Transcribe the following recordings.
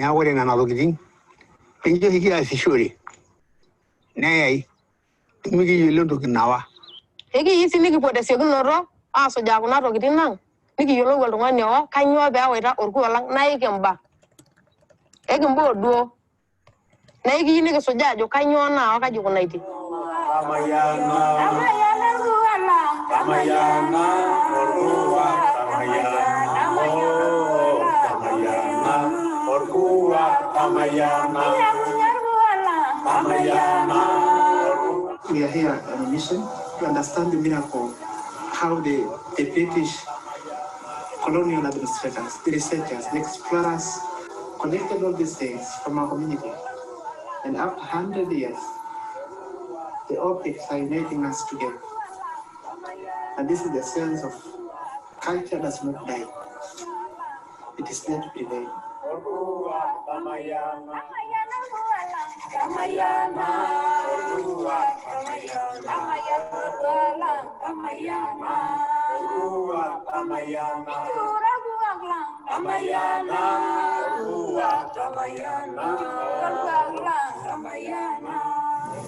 Now, what in another getting? Pinjo here is surely. Nay, Migi, you look now. Egi isi niki pode siegu noro, so jaguna to gitin nang. Niki yolo wal runga nyo, kanyo ba weta orku walang na ikemba. Ekembo duo. Na iki niki soja jo kanyo na waka jukuna iti. Kamayana ruala. Kamayana orkuwa. Kamayana orkuwa. Kamayana. We are here on a mission to understand the miracle, how the British colonial administrators, the researchers, the explorers collected all these things from our community. And after 100 years, the objects are uniting us together. And this is the sense of culture does not die. It is there to prevail.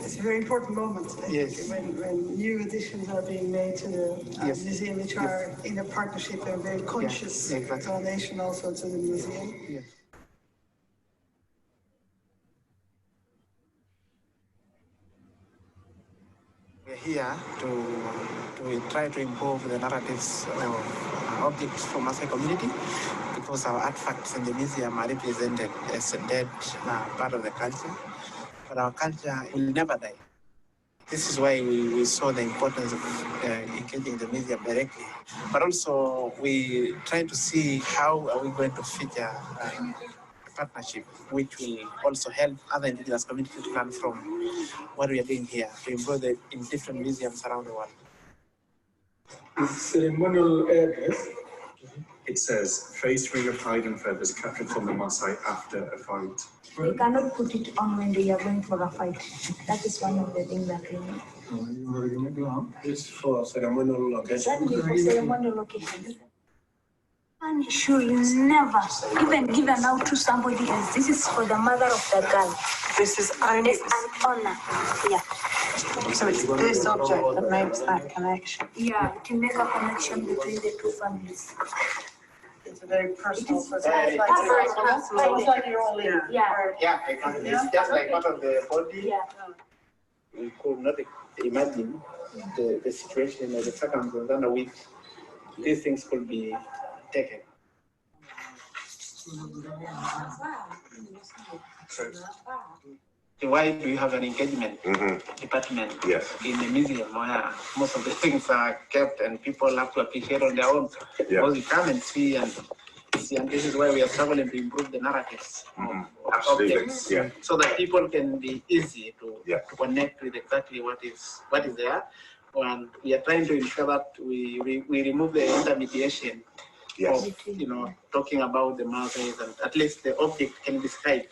It's a very important moment, Yes. when new additions are being made to the Yes. museum, which are in a partnership and very conscious exactly. donation also to the museum. Yes. We're here to try to improve the narratives of objects from Maasai community, because our artifacts in the museum are represented as a dead part of the culture, but our culture will never die. This is why we saw the importance of engaging the museum directly, but also we try to see how are we going to feature a partnership which will also help other indigenous communities to learn from what we are doing here to improve it in different museums around the world. Ceremonial address. It says, face ring of hide and feathers captured from the Maasai after a fight. We cannot put it on when they are going for a fight. That is one of the things that we need. It's for ceremonial occasion. Exactly, for ceremonial occasion. And should never even give an out to somebody else. This is for the mother of the girl. This is An honor. Yeah. so it's this object that makes that connection. Yeah, to make a connection between the two families. It's a very personal. It's very personal. It's like your own leader. Yeah. Yeah, it's just like part of the body. Yeah. We could not imagine the situation or the circumstances under which these things could be taken. Why do you have an engagement department in the museum where most of the things are kept and people have to appreciate on their own? Because you come and see, and this is why we are struggling to improve the narratives of objects, so that people can be easy to connect with exactly what is there. And we are trying to ensure that we remove the intermediation of talking about the Maasai, and at least the object can describe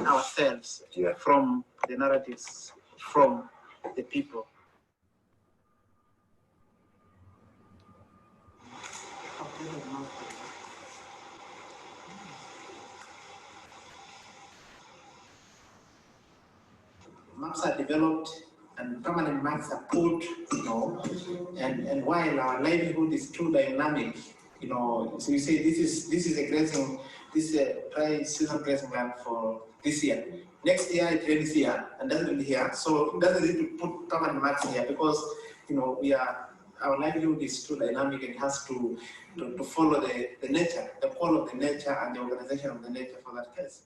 ourselves from the narratives from the people. Maps are developed and permanent maps are put, and while our livelihood is too dynamic, so you say this is a grazing, this is a dry season grazing land for this year. Next year it rains here and doesn't rain here, so it doesn't need to put permanent maps here, because our livelihood is too dynamic and has to follow the nature, the call of the nature and the organization of the nature for that case.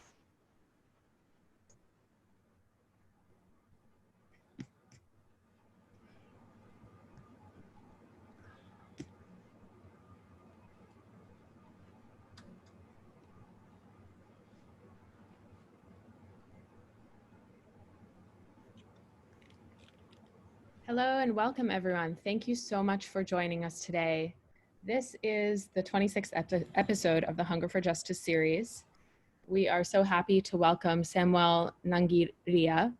Hello and welcome everyone. Thank you so much for joining us today. This is the 26th episode of the Hunger for Justice series. We are so happy to welcome Samwel Nangiria,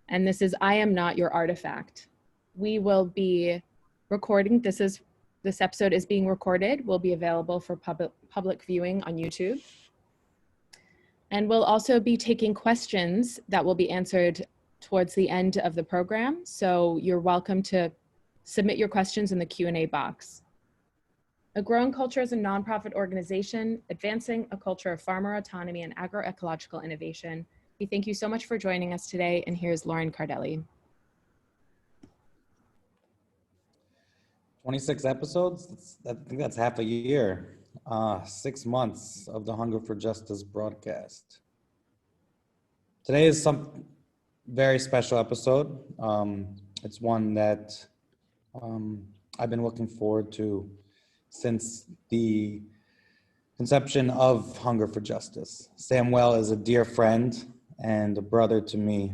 and this is I Am Not Your Artifact. We will be recording, this episode is being recorded, will be available for public viewing on YouTube. And we'll also be taking questions that will be answered towards the end of the program. So you're welcome to submit your questions in the Q&A box. A Growing Culture is a nonprofit organization advancing a culture of farmer autonomy and agroecological innovation. We thank you so much for joining us today, and here's Lauren Cardelli. 26 episodes, I think that's half a year. 6 months of the Hunger for Justice broadcast. Today is some very special episode. It's one that I've been looking forward to since the conception of Hunger for Justice. Samwel is a dear friend and a brother to me.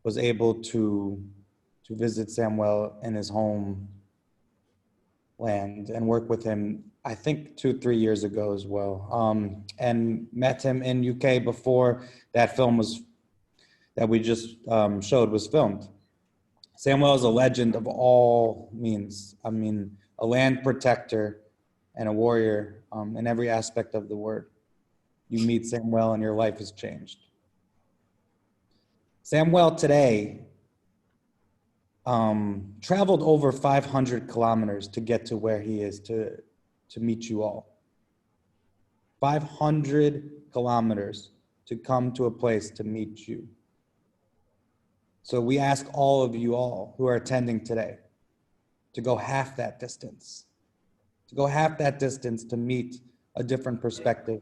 Was able to visit Samwel in his home land and work with him, I think 2-3 years ago as well. And met him in UK before that film that we just showed was filmed. Samwel is a legend of all means. I mean, a land protector and a warrior in every aspect of the word. You meet Samwel and your life has changed. Samwel today traveled over 500 kilometers to get to where he is to meet you all. 500 kilometers to come to a place to meet you. So we ask all of you all who are attending today to go half that distance, to meet a different perspective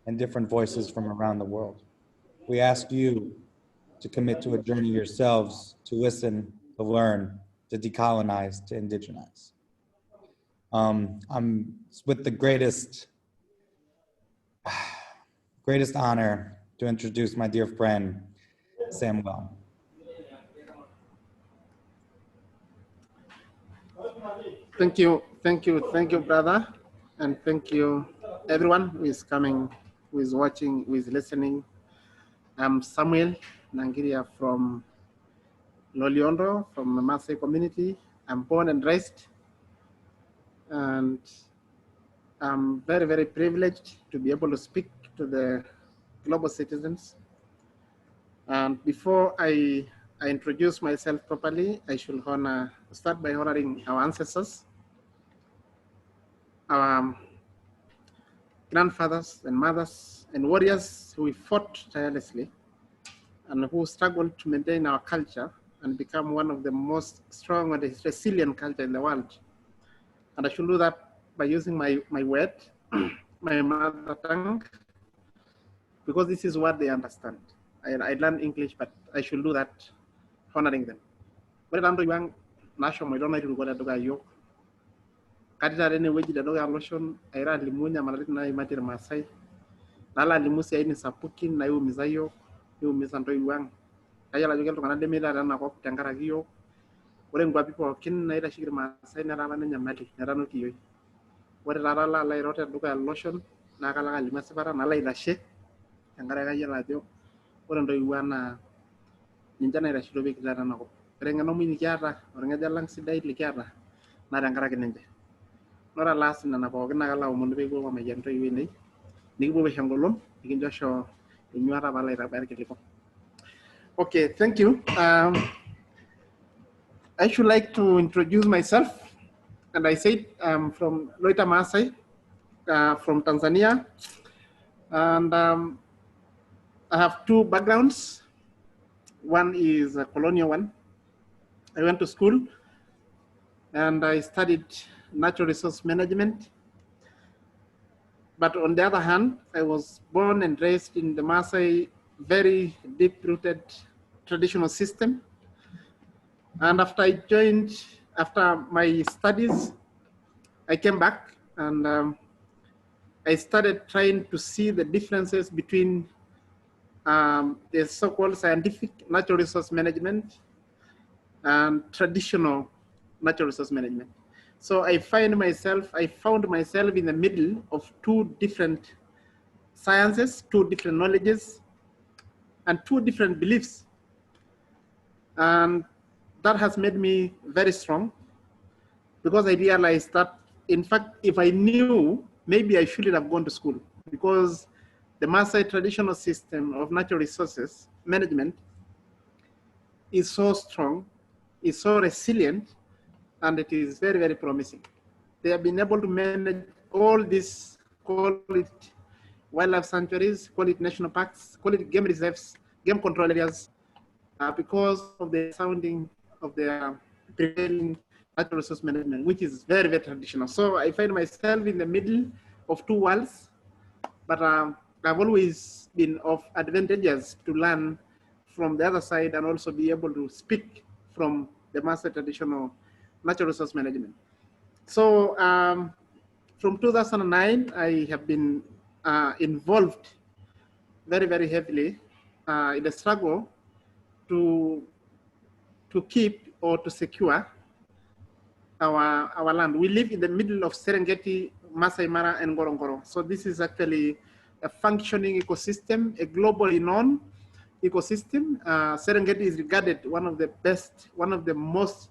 and different voices from around the world. We ask you to commit to a journey yourselves, to listen, to learn, to decolonize, to indigenize. I'm with the greatest honor to introduce my dear friend, Samwel. Thank you, brother. And thank you, everyone who is coming, who is watching, who is listening. I'm Samwel Nangiria from Loliondo, from the Maasai community. I'm born and raised, and I'm very, very privileged to be able to speak to the global citizens. And before I introduce myself properly, I should start by honoring our ancestors, our grandfathers and mothers and warriors who fought tirelessly and who struggled to maintain our culture and become one of the most strong and resilient culture in the world. And I should do that by using my word, my mother tongue, because this is what they understand. I learned English, but I should do that, honoring them. But I'm doing national, I don't know what I do. Kadita rene weji da doga lotion aira limunya malarit na imatir Masai nala limusi aini sapukin na yu mizayo yu misanto yuang ayala jogel to kanade meda na ko tangara giyo ore ngwa pipo kin na ira shigir Masai na raba na nyamali na rano kiyo ore rara la la rote doga lotion na kala limasi para na la ira she tangara ga yala jo ore ndo yuana ninja na ira shiro be kidara na ko ore ngano mini kiara ore ngajalang sidai likiara na tangara kinenje Nora last na napoke na kala umundu be go ma yanto yini ni bo be hangolom ikin josho inyara bala ira bar keliko. Okay, thank you. I should like to introduce myself, and I said I'm from Loita Maasai, from Tanzania, and I have two backgrounds. One is a colonial one. I went to school and I studied natural resource management. But on the other hand, I was born and raised in the Maasai very deep-rooted traditional system. And after my studies, I came back and I started trying to see the differences between the so-called scientific natural resource management and traditional natural resource management. So I found myself in the middle of two different sciences, two different knowledges, and two different beliefs. And that has made me very strong because I realized that, in fact, if I knew, maybe I shouldn't have gone to school, because the Maasai traditional system of natural resources management is so strong, is so resilient, and it is very, very promising. They have been able to manage all these, call it wildlife sanctuaries, call it national parks, call it game reserves, game control areas, because of the sounding of their prevailing natural resource management, which is very, very traditional. So I find myself in the middle of two worlds, but I've always been of advantages to learn from the other side and also be able to speak from the Maasai traditional natural resource management. So from 2009, I have been involved very, very heavily in the struggle to keep or to secure our land. We live in the middle of Serengeti, Masai Mara, and Ngorongoro. So this is actually a functioning ecosystem, a globally known ecosystem. Serengeti is regarded one of the best, one of the most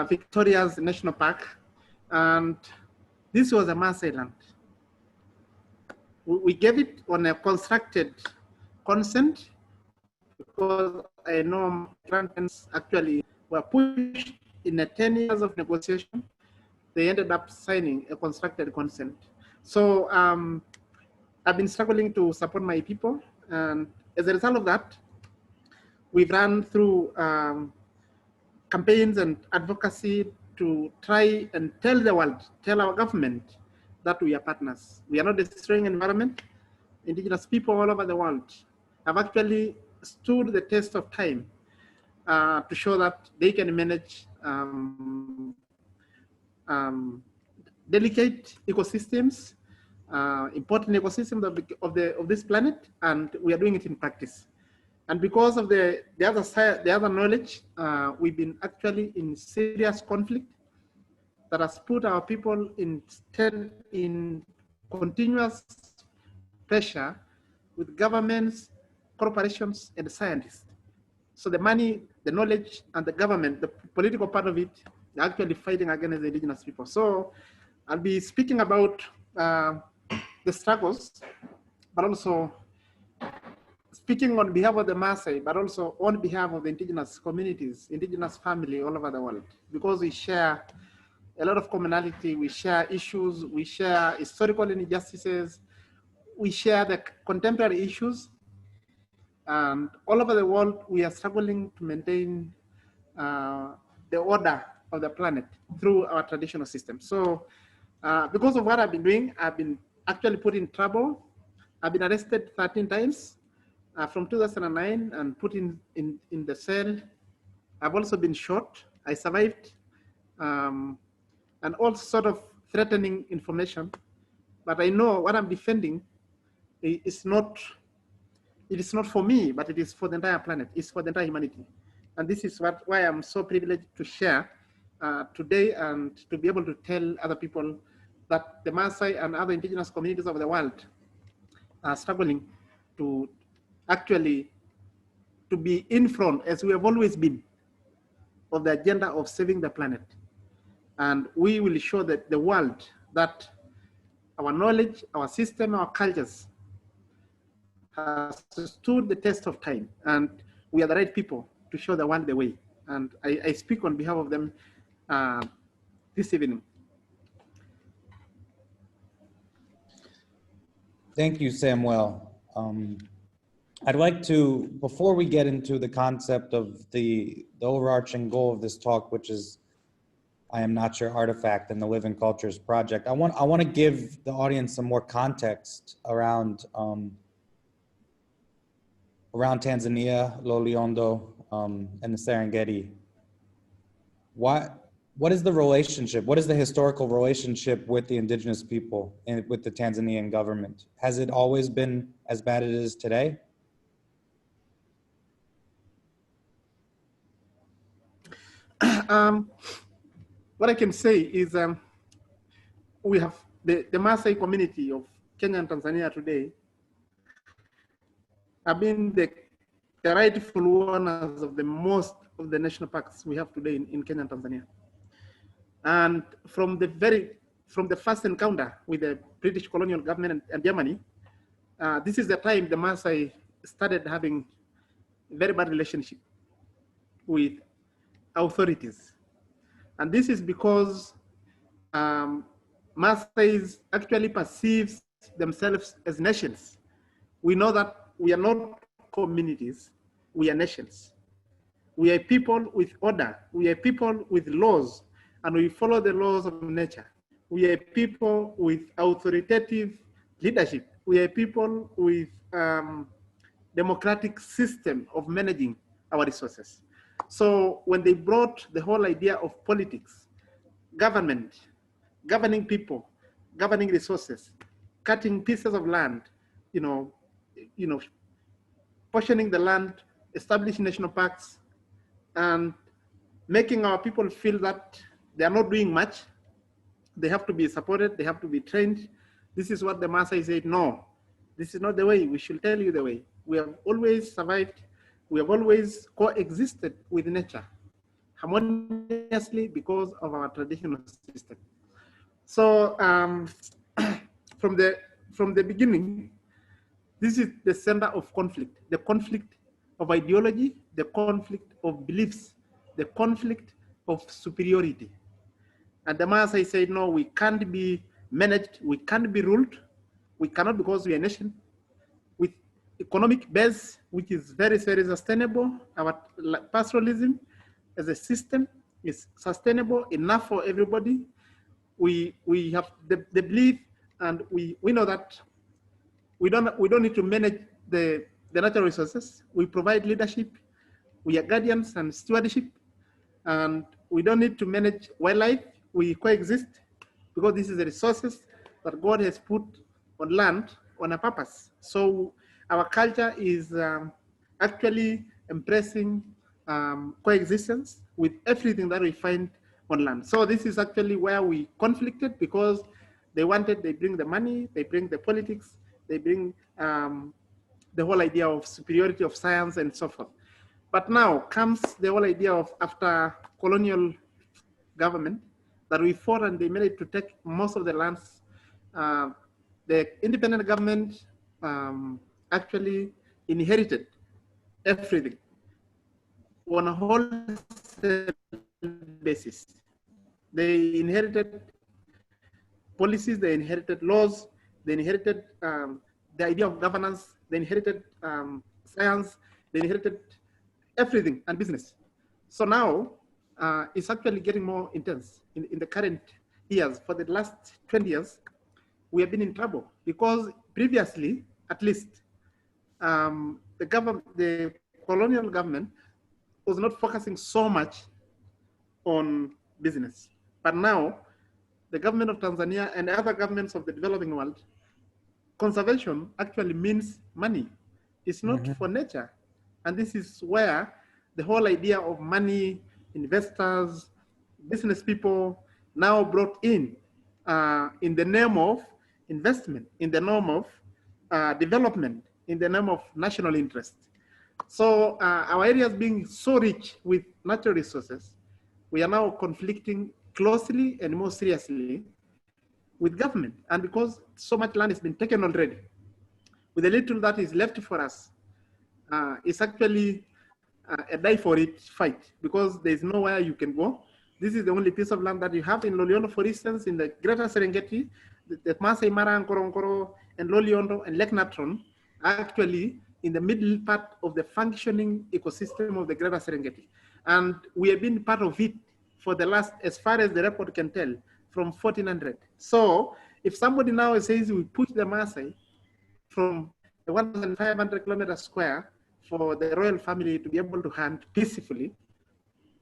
victorious national park. And this was a Maasai land. We gave it on a constructed consent because I know grandparents actually were pushed in a 10 years of negotiation. They ended up signing a constructed consent. So I've been struggling to support my people. And as a result of that, we've run through campaigns and advocacy to try and tell the world, tell our government that we are partners. We are not destroying environment. Indigenous people all over the world have actually stood the test of time to show that they can manage delicate ecosystems, important ecosystems of this planet, and we are doing it in practice. And because of the other side, the other knowledge, we've been actually in serious conflict that has put our people in continuous pressure with governments, corporations, and scientists. So the money, the knowledge, and the government, the political part of it, are actually fighting against the indigenous people. So I'll be speaking about the struggles, but also speaking on behalf of the Maasai, but also on behalf of the indigenous communities, indigenous family all over the world, because we share a lot of commonality, we share issues, we share historical injustices, we share the contemporary issues, and all over the world, we are struggling to maintain the order of the planet through our traditional system. So because of what I've been doing, I've been actually put in trouble. I've been arrested 13 times from 2009 and put in the cell. I've also been shot. I survived. And all sort of threatening information. But I know what I'm defending is not, it is not for me, but it is for the entire planet. It's for the entire humanity. And this is why I'm so privileged to share today and to be able to tell other people that the Maasai and other indigenous communities of the world are struggling to actually to be in front, as we have always been, of the agenda of saving the planet. And we will show that the world that our knowledge, our system, our cultures has stood the test of time, and we are the right people to show the world the way. And I speak on behalf of them this evening. Thank you, Samwel. I'd like to, before we get into the concept of the overarching goal of this talk, which is I Am Not Your Artifact and the Living Cultures Project, I want to give the audience some more context around Tanzania, Loliondo, and the Serengeti. What is the relationship? What is the historical relationship with the indigenous people and with the Tanzanian government? Has it always been as bad as it is today? What I can say is we have the Maasai community of Kenya and Tanzania today have been the rightful owners of the most of the national parks we have today in Kenya and Tanzania. And from the first encounter with the British colonial government and Germany, this is the time the Maasai started having very bad relationship with authorities. And this is because Maasai actually perceives themselves as nations. We know that we are not communities, we are nations. We are people with order, we are people with laws, and we follow the laws of nature. We are people with authoritative leadership. We are people with democratic system of managing our resources. So when they brought the whole idea of politics, government, governing people, governing resources, cutting pieces of land, portioning the land, establishing national parks, and making our people feel that they are not doing much. They have to be supported, they have to be trained. This is what the Maasai said, no, this is not the way, we should tell you the way. We have always survived, we have always coexisted with nature harmoniously because of our traditional system. So from the beginning, this is the center of conflict, the conflict of ideology, the conflict of beliefs, the conflict of superiority. And the Maasai said, no, we can't be managed, we can't be ruled, we cannot, because we are a nation with economic base, which is very, very sustainable. Our pastoralism as a system is sustainable enough for everybody. We have the belief, and we know that we don't need to manage the natural resources. We provide leadership, we are guardians and stewardship, and we don't need to manage wildlife. We coexist because this is the resources that God has put on land on a purpose. So our culture is actually embracing coexistence with everything that we find on land. So this is actually where we conflicted, because they bring the money, they bring the politics, they bring the whole idea of superiority of science and so forth. But now comes the whole idea of, after colonial government, that we fought and they managed to take most of the lands. The independent government actually inherited everything on a wholesale basis. They inherited policies, they inherited laws, they inherited the idea of governance, they inherited science, they inherited everything, and business. So now it's actually getting more intense in the current years. For the last 20 years, we have been in trouble, because previously, at least, the colonial government was not focusing so much on business. But now, the government of Tanzania and other governments of the developing world, conservation actually means money. It's not for nature. And this is where the whole idea of money, investors, business people now brought in the name of investment, in the name of development, in the name of national interest. So our areas being so rich with natural resources, we are now conflicting closely and more seriously with government. And because so much land has been taken already, with the little that is left for us, it's actually a die for it fight, because there's nowhere you can go. This is the only piece of land that you have in Loliondo, for instance, in the greater Serengeti, the Masai Mara and Koronkoro and Loliondo and Lake Natron, actually in the middle part of the functioning ecosystem of the greater Serengeti. And we have been part of it for the last, as far as the record can tell, from 1400. So if somebody now says we push the Maasai from the 1,500 kilometers square for the royal family to be able to hunt peacefully,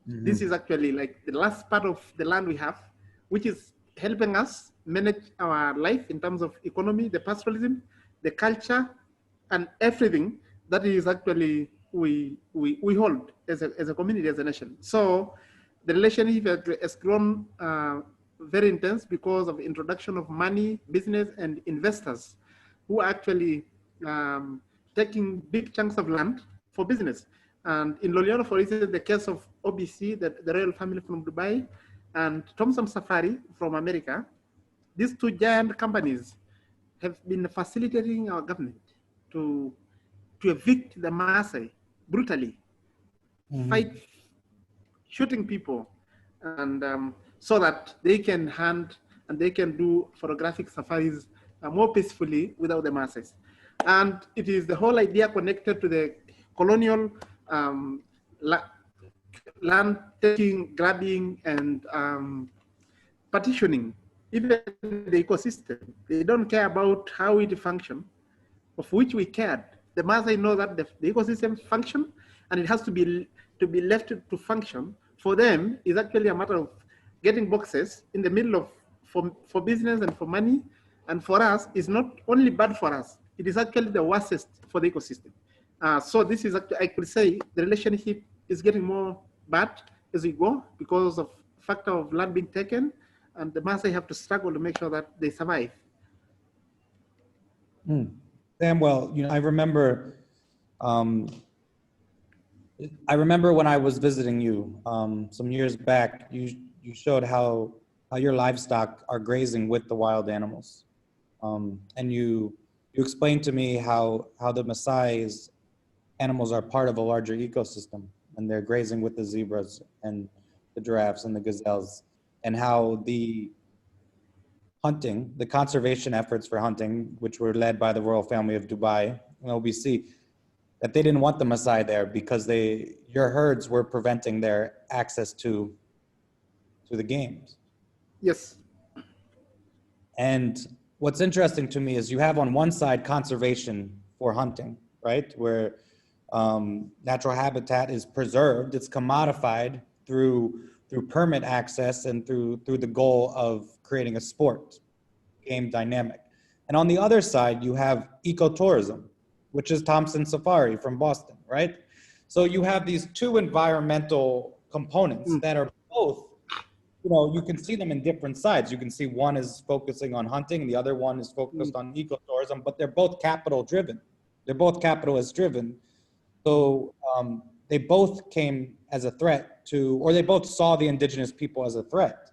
this is actually like the last part of the land we have, which is helping us manage our life in terms of economy, the pastoralism, the culture, and everything that is actually we hold as a community, as a nation. So the relationship has grown very intense because of the introduction of money, business, and investors who are actually taking big chunks of land for business. And in Loliondo, for instance, the case of OBC, the royal family from Dubai, and Thompson Safari from America, these two giant companies have been facilitating our government to evict the Maasai brutally, shooting people, and so that they can hunt and they can do photographic safaris more peacefully without the Maasai. And it is the whole idea connected to the colonial land taking, grabbing, and partitioning, even the ecosystem. They don't care about how it functions, of which we cared. The Maasai know that the ecosystem function, and it has to be left to function. For them, is actually a matter of getting boxes in the middle of for business and for money. And for us, it's not only bad for us, it is actually the worstest for the ecosystem. So this is actually, I could say, the relationship is getting more bad as we go because of factor of land being taken, and the Maasai have to struggle to make sure that they survive. Samwel, you know, I remember when I was visiting you some years back, you showed how your livestock are grazing with the wild animals. And you explained to me how the Maasai's animals are part of a larger ecosystem, and they're grazing with the zebras and the giraffes and the gazelles, and how the hunting, the conservation efforts for hunting, which were led by the royal family of Dubai and OBC, that they didn't want the Maasai there because your herds were preventing their access to the games. Yes. And what's interesting to me is you have on one side conservation for hunting, right? Where natural habitat is preserved, it's commodified through permit access and through the goal of creating a sport, game dynamic. And on the other side, you have ecotourism, which is Thompson Safari from Boston, right? So you have these two environmental components that are both, you know, you can see them in different sides. You can see one is focusing on hunting, the other one is focused on ecotourism, but they're both capital driven. They're both capitalist driven. So they both came as a threat to, or they both saw the indigenous people as a threat.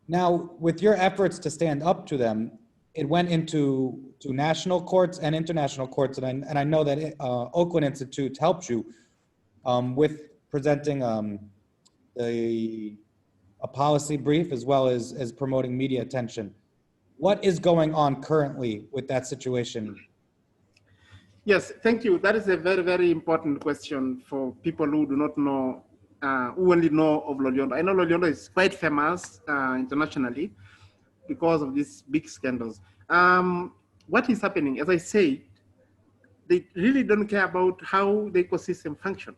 Now, with your efforts to stand up to them, it went into national courts and international courts, and I know that Oakland Institute helped you with presenting a policy brief as well as promoting media attention. What is going on currently with that situation? Yes, thank you. That is a very, very important question for people who do not know, who only know of Loliondo. I know Loliondo is quite famous internationally because of these big scandals. What is happening, as I say, they really don't care about how the ecosystem function.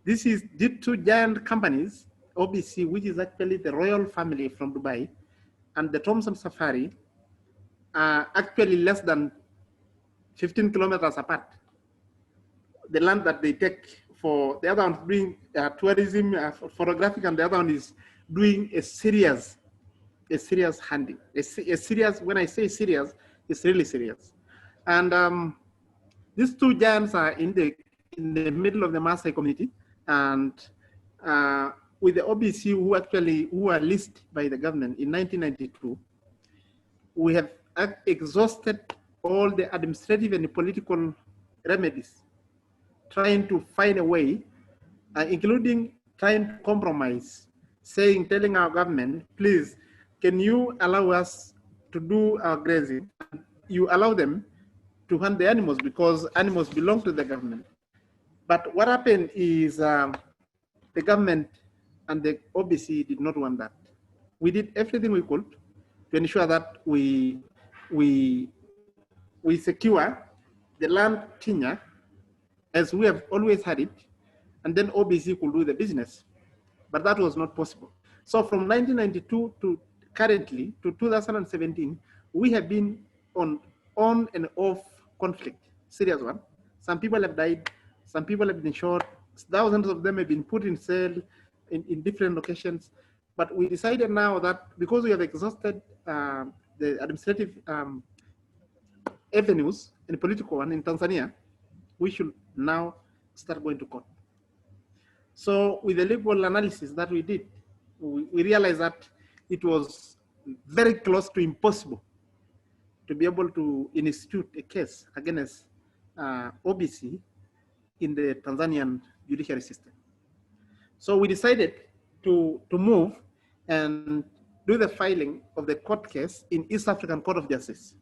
This is due to giant companies, OBC, which is actually the royal family from Dubai, and the Thompson Safari are actually less than 15 kilometers apart. The land that they take for the other one doing tourism, photographic, and the other one is doing a serious hunting. A serious, when I say serious, it's really serious. And these two giants are in the middle of the Maasai community, and with the OBC who are listed by the government in 1992, we have exhausted all the administrative and political remedies, trying to find a way, including trying to compromise, telling our government, please, can you allow us to do our grazing? You allow them to hunt the animals because animals belong to the government. But what happened is the government and the OBC did not want that. We did everything we could to ensure that we secure the land tenure as we have always had it, and then OBC could do the business. But that was not possible. So from 1992 to currently to 2017, we have been on and off conflict, serious one. Some people have died, some people have been shot, thousands of them have been put in cell in different locations. But we decided now that because we have exhausted the administrative avenues and political one in Tanzania, we should now start going to court. So with the legal analysis that we did, we realized that it was very close to impossible to be able to institute a case against OBC in the Tanzanian judiciary system. So we decided to move and do the filing of the court case in East African Court of Justice.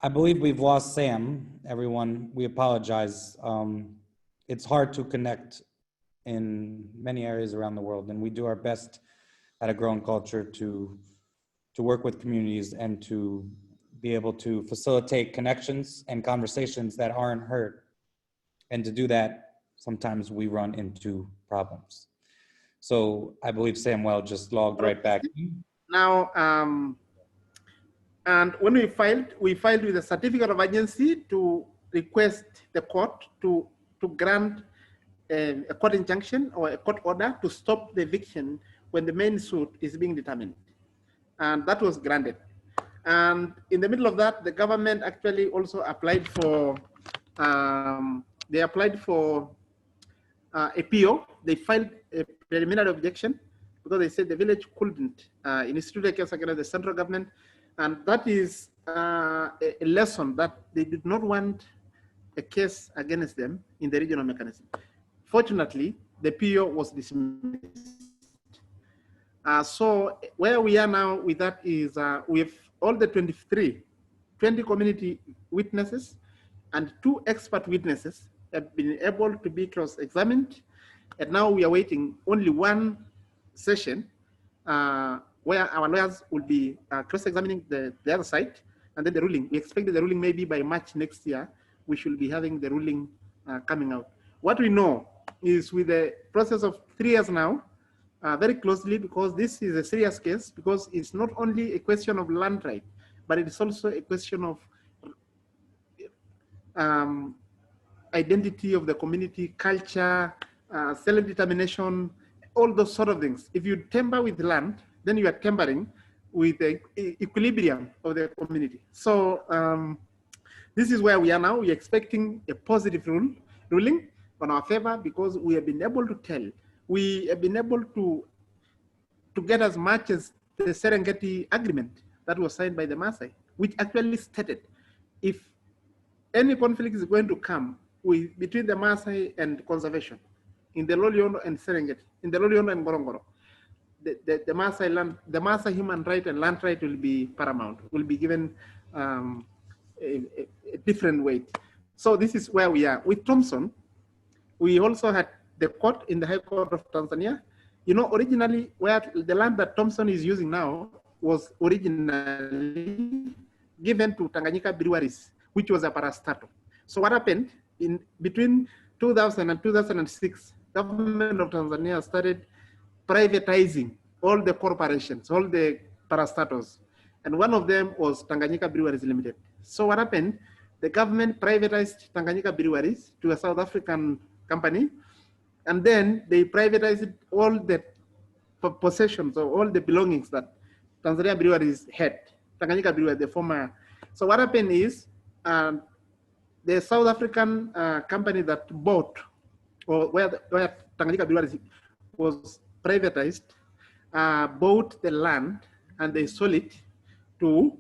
I believe we've lost Sam, everyone. We apologize. It's hard to connect in many areas around the world, and we do our best at A Growing Culture to work with communities and to be able to facilitate connections and conversations that aren't heard. And to do that, sometimes we run into problems. So I believe Samwel just logged right back in. Now, and when we filed with a certificate of urgency to request the court to grant a court injunction or a court order to stop the eviction when the main suit is being determined. And that was granted. And in the middle of that, the government actually also applied for, they applied for a PO. They filed a preliminary objection because they said the village couldn't institute a case against the central government. And that is a lesson that they did not want a case against them in the regional mechanism. Fortunately, the PO was dismissed. So where we are now with that is we have all the 20 community witnesses and 2 expert witnesses have been able to be cross-examined. And now we are waiting only 1 session where our lawyers will be cross-examining the other side, and then the ruling. We expect the ruling maybe by March next year, we should be having the ruling coming out. What we know is with the process of 3 years now, very closely, because this is a serious case, because it's not only a question of land right, but it's also a question of identity of the community, culture, self-determination, all those sort of things. If you tamper with land, then you are tampering with the equilibrium of the community. So this is where we are now. We're expecting a positive ruling on our favor, because we have been able to tell, we have been able to get as much as the Serengeti agreement that was signed by the Maasai, which actually stated if any conflict is going to come between the Maasai and conservation in the Loliondo and Serengeti, in the Loliondo and Ngorongoro, the Maasai land, the Maasai human right and land right will be paramount, will be given a different weight. So this is where we are. With Thompson, we also had the court in the High Court of Tanzania. You know, originally, where the land that Thompson is using now was originally given to Tanganyika breweries, which was a parastatal. So what happened in between 2000 and 2006, government of Tanzania started privatizing all the corporations, all the parastatals. And one of them was Tanganyika Breweries Limited. So what happened? The government privatized Tanganyika Breweries to a South African company, and then they privatized all the possessions or all the belongings that Tanzania Breweries had. Tanganyika Breweries, the former. So what happened is the South African company that bought, or where Tanganyika Breweries was privatized, bought the land and they sold it to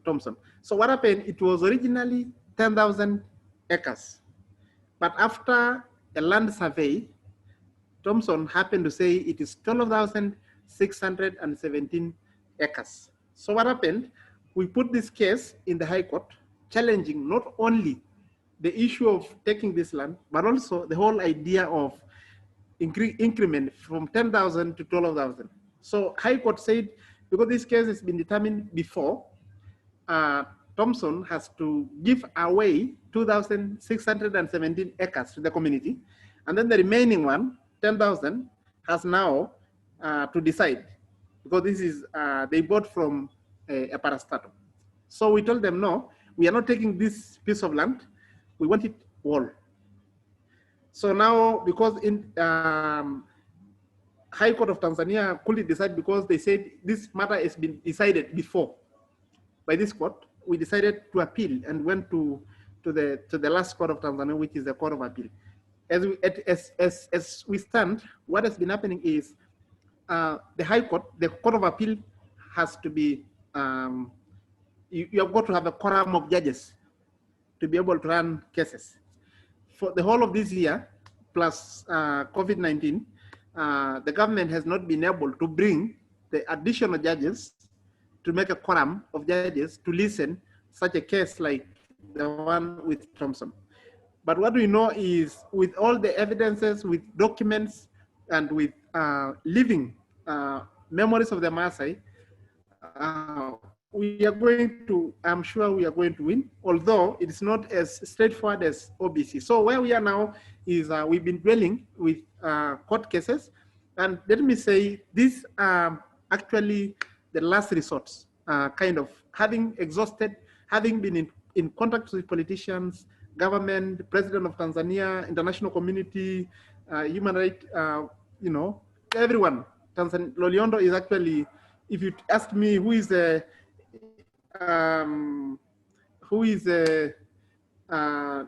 Thompson. So what happened? It was originally 10,000 acres, but after a land survey, Thompson happened to say it is 12,617 acres. So what happened? We put this case in the High Court, challenging not only the issue of taking this land, but also the whole idea of increment from 10,000 to 12,000. So High Court said, because this case has been determined before, Thompson has to give away 2,617 acres to the community, and then the remaining one 10,000 has now to decide, because this is, they bought from a parastatal. So we told them, no, we are not taking this piece of land, we want it all. So now, because in High Court of Tanzania couldn't decide, because they said this matter has been decided before by this court, we decided to appeal and went to the last court of Tanzania, which is the Court of Appeal. As we stand, what has been happening is the High Court, the Court of Appeal has to be, you have got to have a quorum of judges to be able to run cases. For the whole of this year, plus COVID-19, the government has not been able to bring the additional judges to make a quorum of judges to listen such a case like the one with Thompson. But what we know is, with all the evidences, with documents, and with living memories of the Maasai, we are going to, I'm sure we are going to win, although it's not as straightforward as OBC. So where we are now is we've been dwelling with court cases. And let me say, these are actually the last resorts, kind of having exhausted, having been in contact with politicians, government, the president of Tanzania, international community, human rights, you know, everyone. Loliondo is actually, if you ask me who is the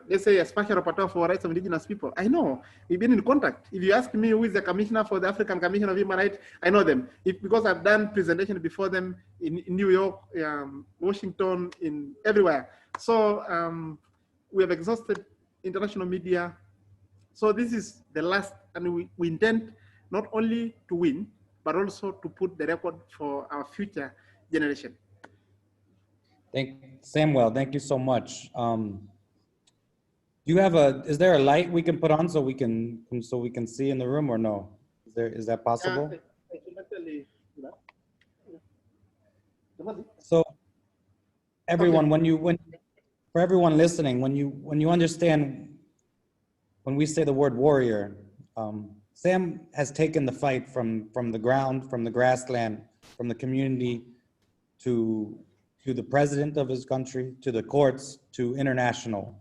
let's say a special rapporteur for rights of indigenous people, I know, we've been in contact. If you ask me who is the commissioner for the African Commission of Human Rights, I know them. Because I've done presentations before them in New York, Washington, in everywhere. So we have exhausted international media. So this is the last, and we intend not only to win, but also to put the record for our future generation. Samwel, thank you so much. Do you have is there a light we can put on so we can see in the room, or no? Is that possible? So everyone, for everyone listening, when you understand, when we say the word warrior, Sam has taken the fight from the ground, from the grassland, from the community to the president of his country, to the courts, to international.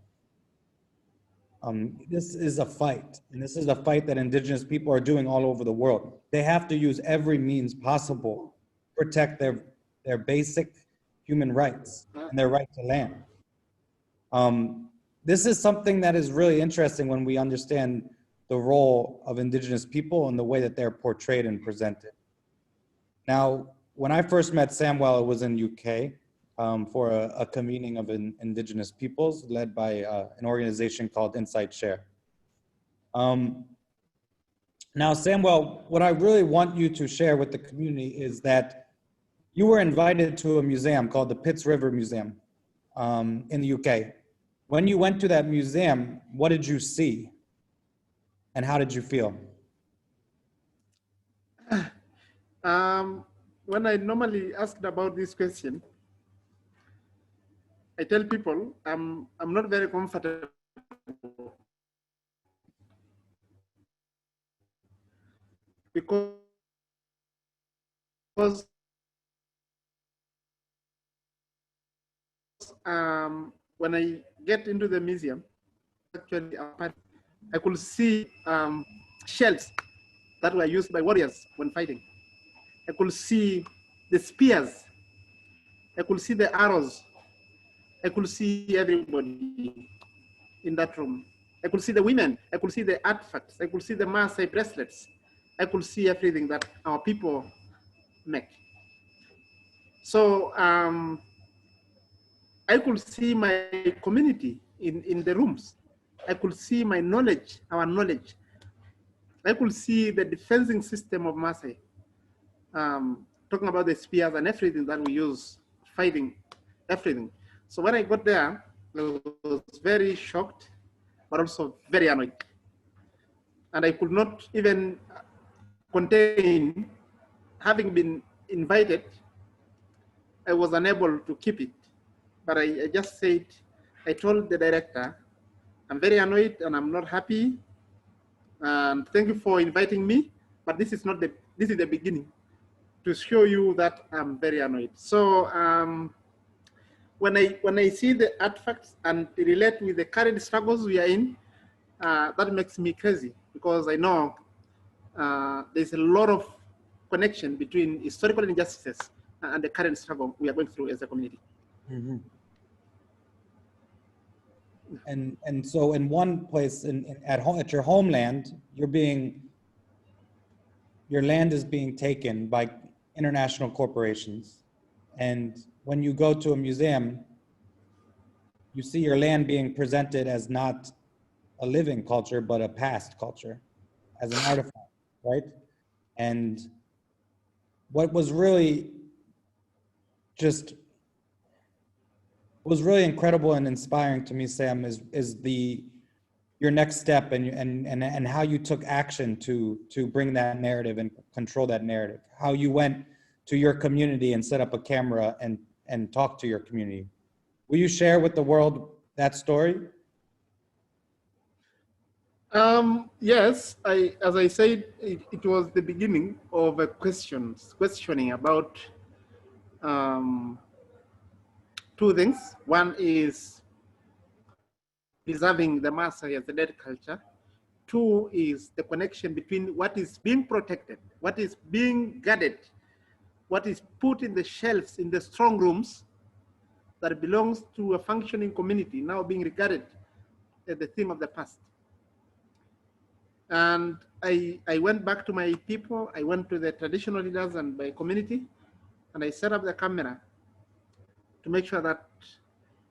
This is a fight, and this is a fight that indigenous people are doing all over the world. They have to use every means possible to protect their basic human rights and their right to land. This is something that is really interesting when we understand the role of indigenous people and the way that they're portrayed and presented. Now, when I first met Samwel, it was in UK. For a convening of indigenous peoples led by an organization called InsightShare. Now, Samwel, what I really want you to share with the community is that you were invited to a museum called the Pitts River Museum in the UK. When you went to that museum, what did you see? And how did you feel? When I normally asked about this question, I tell people I'm not very comfortable because when I get into the museum, actually I could see shells that were used by warriors when fighting. I could see the spears. I could see the arrows. I could see everybody in that room. I could see the women. I could see the artifacts. I could see the Maasai bracelets. I could see everything that our people make. So I could see my community in the rooms. I could see my knowledge, our knowledge. I could see the defending system of Maasai, talking about the spears and everything that we use, fighting, everything. So when I got there, I was very shocked, but also very annoyed. And I could not even contain, having been invited, I was unable to keep it. But I just said, I told the director, I'm very annoyed and I'm not happy. And thank you for inviting me, but this is not this is the beginning to show you that I'm very annoyed. So when I see the artifacts and relate with the current struggles we are in, that makes me crazy, because I know there's a lot of connection between historical injustices and the current struggle we are going through as a community. Mm-hmm. And so in one place at your homeland, your land is being taken by international corporations. And when you go to a museum, you see your land being presented as not a living culture, but a past culture, as an artifact, right? And what was really incredible and inspiring to me, Sam, is your next step and how you took action to bring that narrative and control that narrative. How you went to your community and set up a camera and talk to your community. Will you share with the world that story? Yes, as I said, it was the beginning of a questioning about two things. One is preserving the Maasai as a dead culture. Two is the connection between what is being protected, what is being guarded, what is put in the shelves in the strong rooms that belongs to a functioning community, now being regarded as the thing of the past. And I went back to my people, I went to the traditional leaders and my community, and I set up the camera to make sure that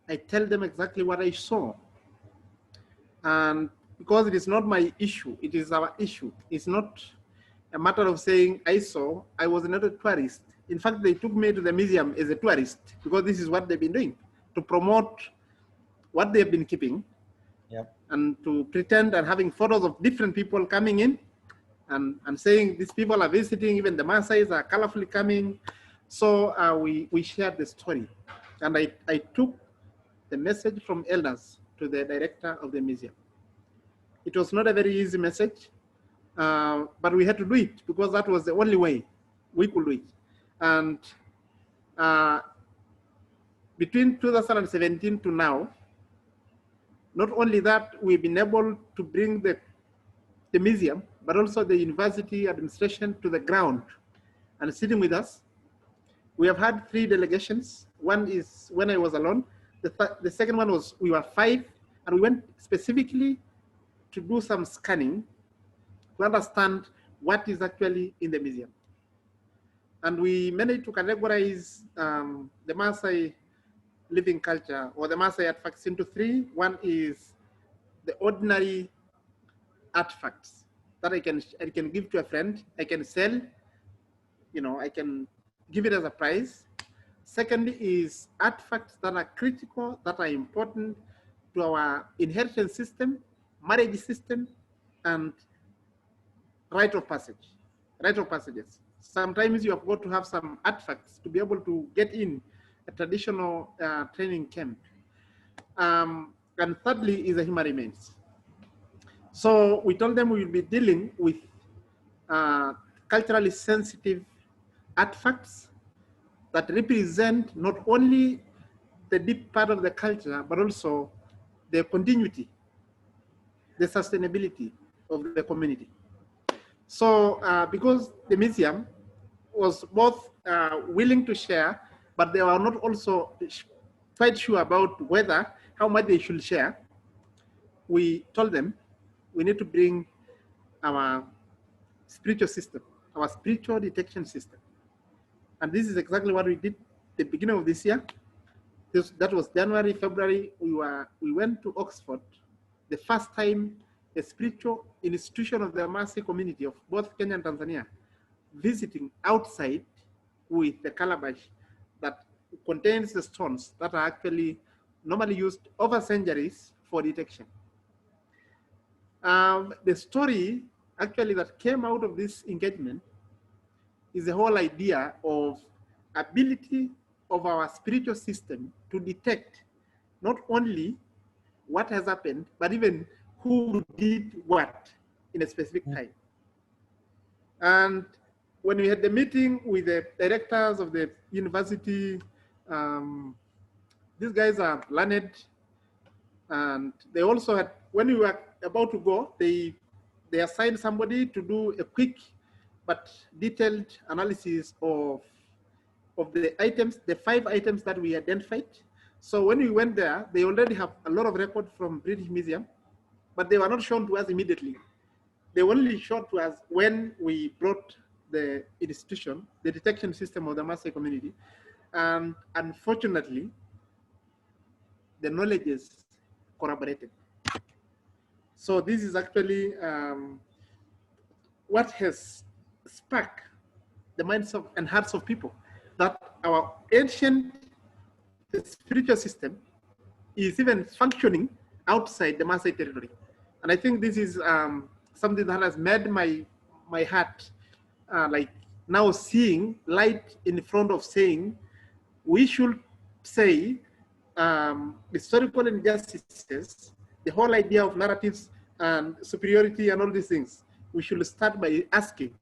I tell them exactly what I saw. And because it is not my issue, it is our issue. It's not a matter of saying I saw, I was not a tourist. In fact, they took me to the museum as a tourist because this is what they've been doing, to promote what they've been keeping. Yep. And to pretend and having photos of different people coming in and saying these people are visiting, even the Maasais are colorfully coming. So we shared the story. And I took the message from elders to the director of the museum. It was not a very easy message, but we had to do it because that was the only way we could do it. And between 2017 to now, not only that, we've been able to bring the museum, but also the university administration to the ground and sitting with us. We have had 3 delegations. One is when I was alone. The second one was we were 5, and we went specifically to do some scanning to understand what is actually in the museum. And we managed to categorize the Maasai living culture or the Maasai artifacts into 3. One is the ordinary artifacts that I can give to a friend, I can sell, I can give it as a prize. Secondly is artifacts that are critical, that are important to our inheritance system, marriage system, and rite of passages. Sometimes you have got to have some artifacts to be able to get in a traditional training camp. And thirdly is the human remains. So we told them we will be dealing with culturally sensitive artifacts that represent not only the deep part of the culture, but also the continuity, the sustainability of the community. So because the museum was both willing to share, but they were not also quite sure about how much they should share, we told them we need to bring our spiritual system, our spiritual detection system. And this is exactly what we did at the beginning of this year. That was January, February. We went to Oxford, the first time a spiritual institution of the Maasai community of both Kenya and Tanzania visiting outside with the calabash that contains the stones that are actually normally used over centuries for detection. The story actually that came out of this engagement is the whole idea of ability of our spiritual system to detect not only what has happened, but even who did what in a specific time. And when we had the meeting with the directors of the university, these guys are learned, and they also had, when we were about to go, they assigned somebody to do a quick but detailed analysis of the items, the 5 items that we identified. So when we went there, they already have a lot of records from British Museum, but they were not shown to us immediately. They were only shown to us when we brought the institution, the detection system of the Maasai community. And unfortunately, the knowledge is corroborated. So this is actually what has sparked the minds of and hearts of people, that our ancient spiritual system is even functioning outside the Maasai territory. And I think this is something that has made my heart like now seeing light in front of saying we should say historical injustices, the whole idea of narratives and superiority and all these things. We should start by asking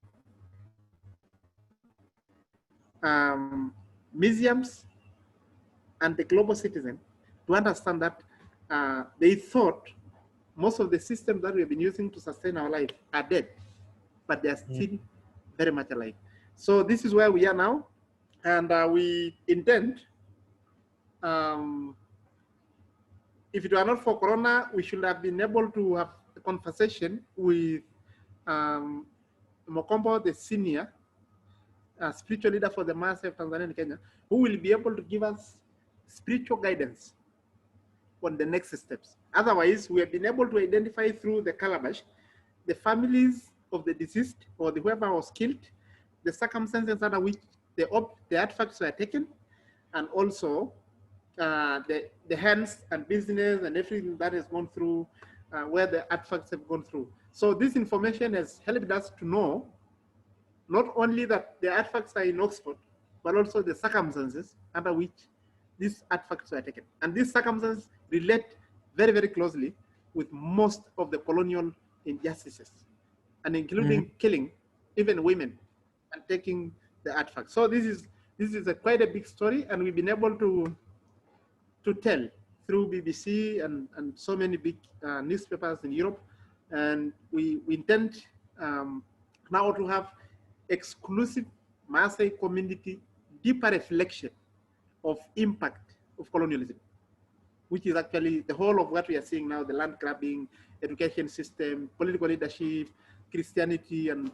museums and the global citizen to understand that they thought most of the systems that we've been using to sustain our life are dead, but they are still very much alive. So this is where we are now, and we intend, if it were not for Corona, we should have been able to have a conversation with Mokombo, the senior spiritual leader for the Maasai of Tanzania and Kenya, who will be able to give us spiritual guidance on the next steps. Otherwise, we have been able to identify through the calabash the families of the deceased or the whoever was killed, the circumstances under which the artifacts were taken, and also the hands and business and everything that has gone through, where the artifacts have gone through. So this information has helped us to know not only that the artifacts are in Oxford, but also the circumstances under which these artifacts were taken. And these circumstances relate very, very closely with most of the colonial injustices, and including killing even women and taking the artifacts. So this is quite a big story, and we've been able to tell through BBC and so many big newspapers in Europe. And we intend now to have exclusive Maasai community deeper reflection of impact of colonialism, which is actually the whole of what we are seeing now: the land grabbing, education system, political leadership, Christianity, and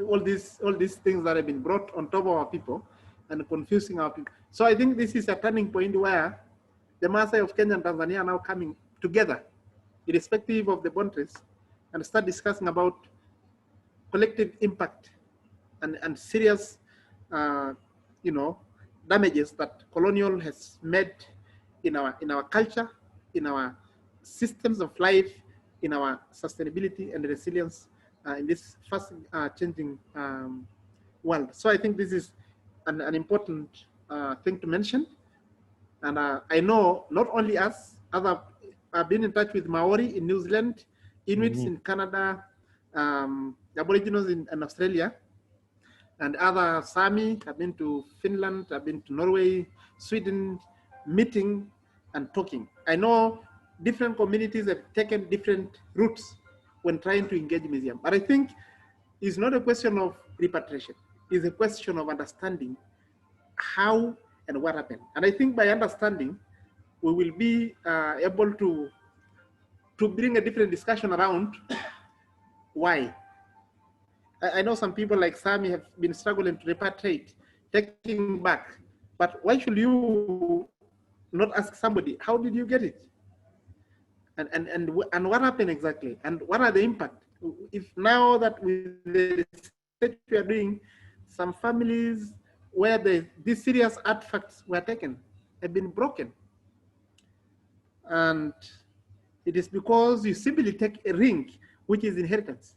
all these things that have been brought on top of our people and confusing our people. So I think this is a turning point where the Maasai of Kenya and Tanzania are now coming together, irrespective of the boundaries, and start discussing about collective impact and serious, damages that colonial has made in our culture, in our systems of life, in our sustainability and resilience in this fast changing world. So I think this is an important thing to mention. And I know not only us, I've been in touch with Maori in New Zealand, Inuits in Canada, Aboriginals in Australia, and other Sami. I've been to Finland, I've been to Norway, Sweden, meeting and talking. I know different communities have taken different routes when trying to engage museum. But I think it's not a question of repatriation. It's a question of understanding how and what happened. And I think by understanding, we will be able to bring a different discussion around why. I know some people like Sami have been struggling to repatriate, taking back. But why should you not ask somebody, how did you get it? And what happened exactly? And what are the impact? If now that with the research we are doing, some families where these serious artifacts were taken have been broken. And it is because you simply take a ring, which is inheritance.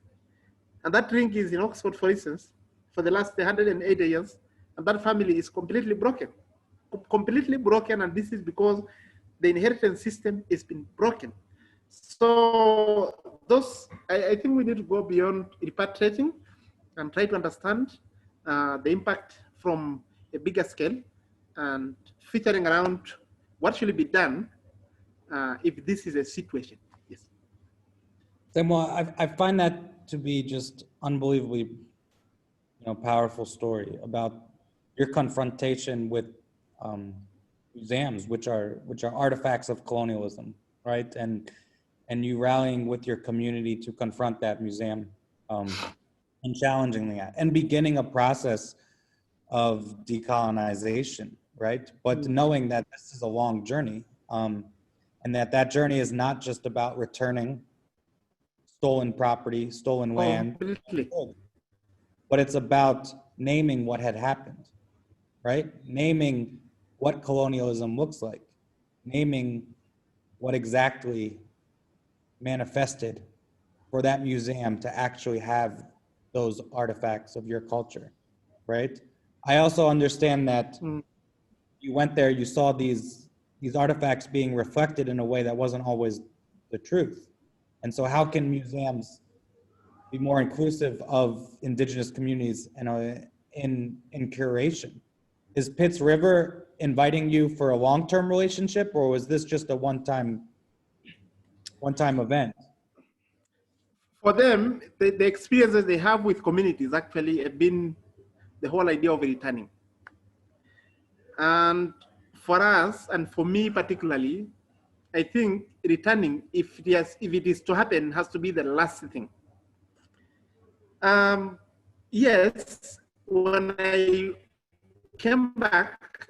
And that ring is in Oxford, for instance, for the last 180 years, and that family is completely broken. And this is because the inheritance system has been broken. So those I think we need to go beyond repatriating and try to understand the impact from a bigger scale and featuring around what should be done if this is a situation. Yes. Samwel, I find that to be just unbelievably, powerful story about your confrontation with museums, which are artifacts of colonialism, right? And you rallying with your community to confront that museum and challenging that and beginning a process of decolonization, right? But knowing that this is a long journey, and that journey is not just about returning stolen property, stolen land, but it's about naming what had happened, right? Naming what colonialism looks like, naming what exactly manifested for that museum to actually have those artifacts of your culture, right? I also understand that you went there, you saw these artifacts being reflected in a way that wasn't always the truth. And so how can museums be more inclusive of Indigenous communities and in curation? Is Pitts River inviting you for a long-term relationship, or was this just a one-time event? For them, the experiences they have with communities actually have been the whole idea of returning. And for us, and for me particularly, I think returning, if it is to happen, has to be the last thing. Yes, when I came back,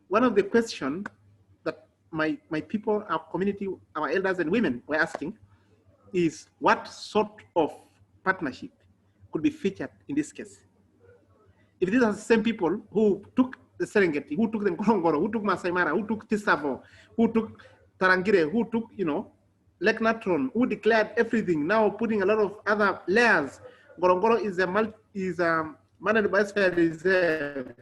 one of the questions that my people, our community, our elders and women were asking is what sort of partnership could be featured in this case? If these are the same people who took the Serengeti, who took the Ngorongoro, who took Masai Mara, who took Tisavo, who took Tarangire, who took, Lake Natron, who declared everything, now putting a lot of other layers. Ngorongoro is a managed biosphere reserve,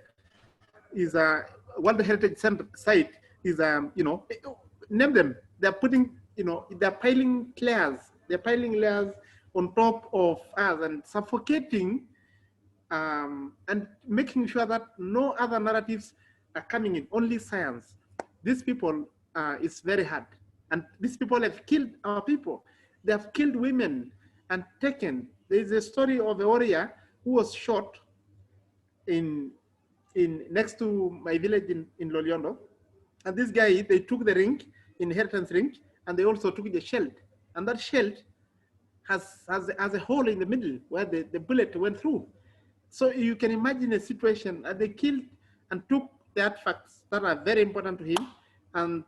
is a World Heritage Site, is name them. They're putting, they're piling layers. They're piling layers on top of us and suffocating and making sure that no other narratives are coming in, only science. These people, it's very hard. And these people have killed our people. They have killed women and taken. There is a story of a warrior who was shot in next to my village in Loliondo. And this guy, they took the ring, inheritance ring, and they also took the shield. And that shield has a hole in the middle where the bullet went through. So you can imagine a situation they killed and took the artifacts that are very important to him. And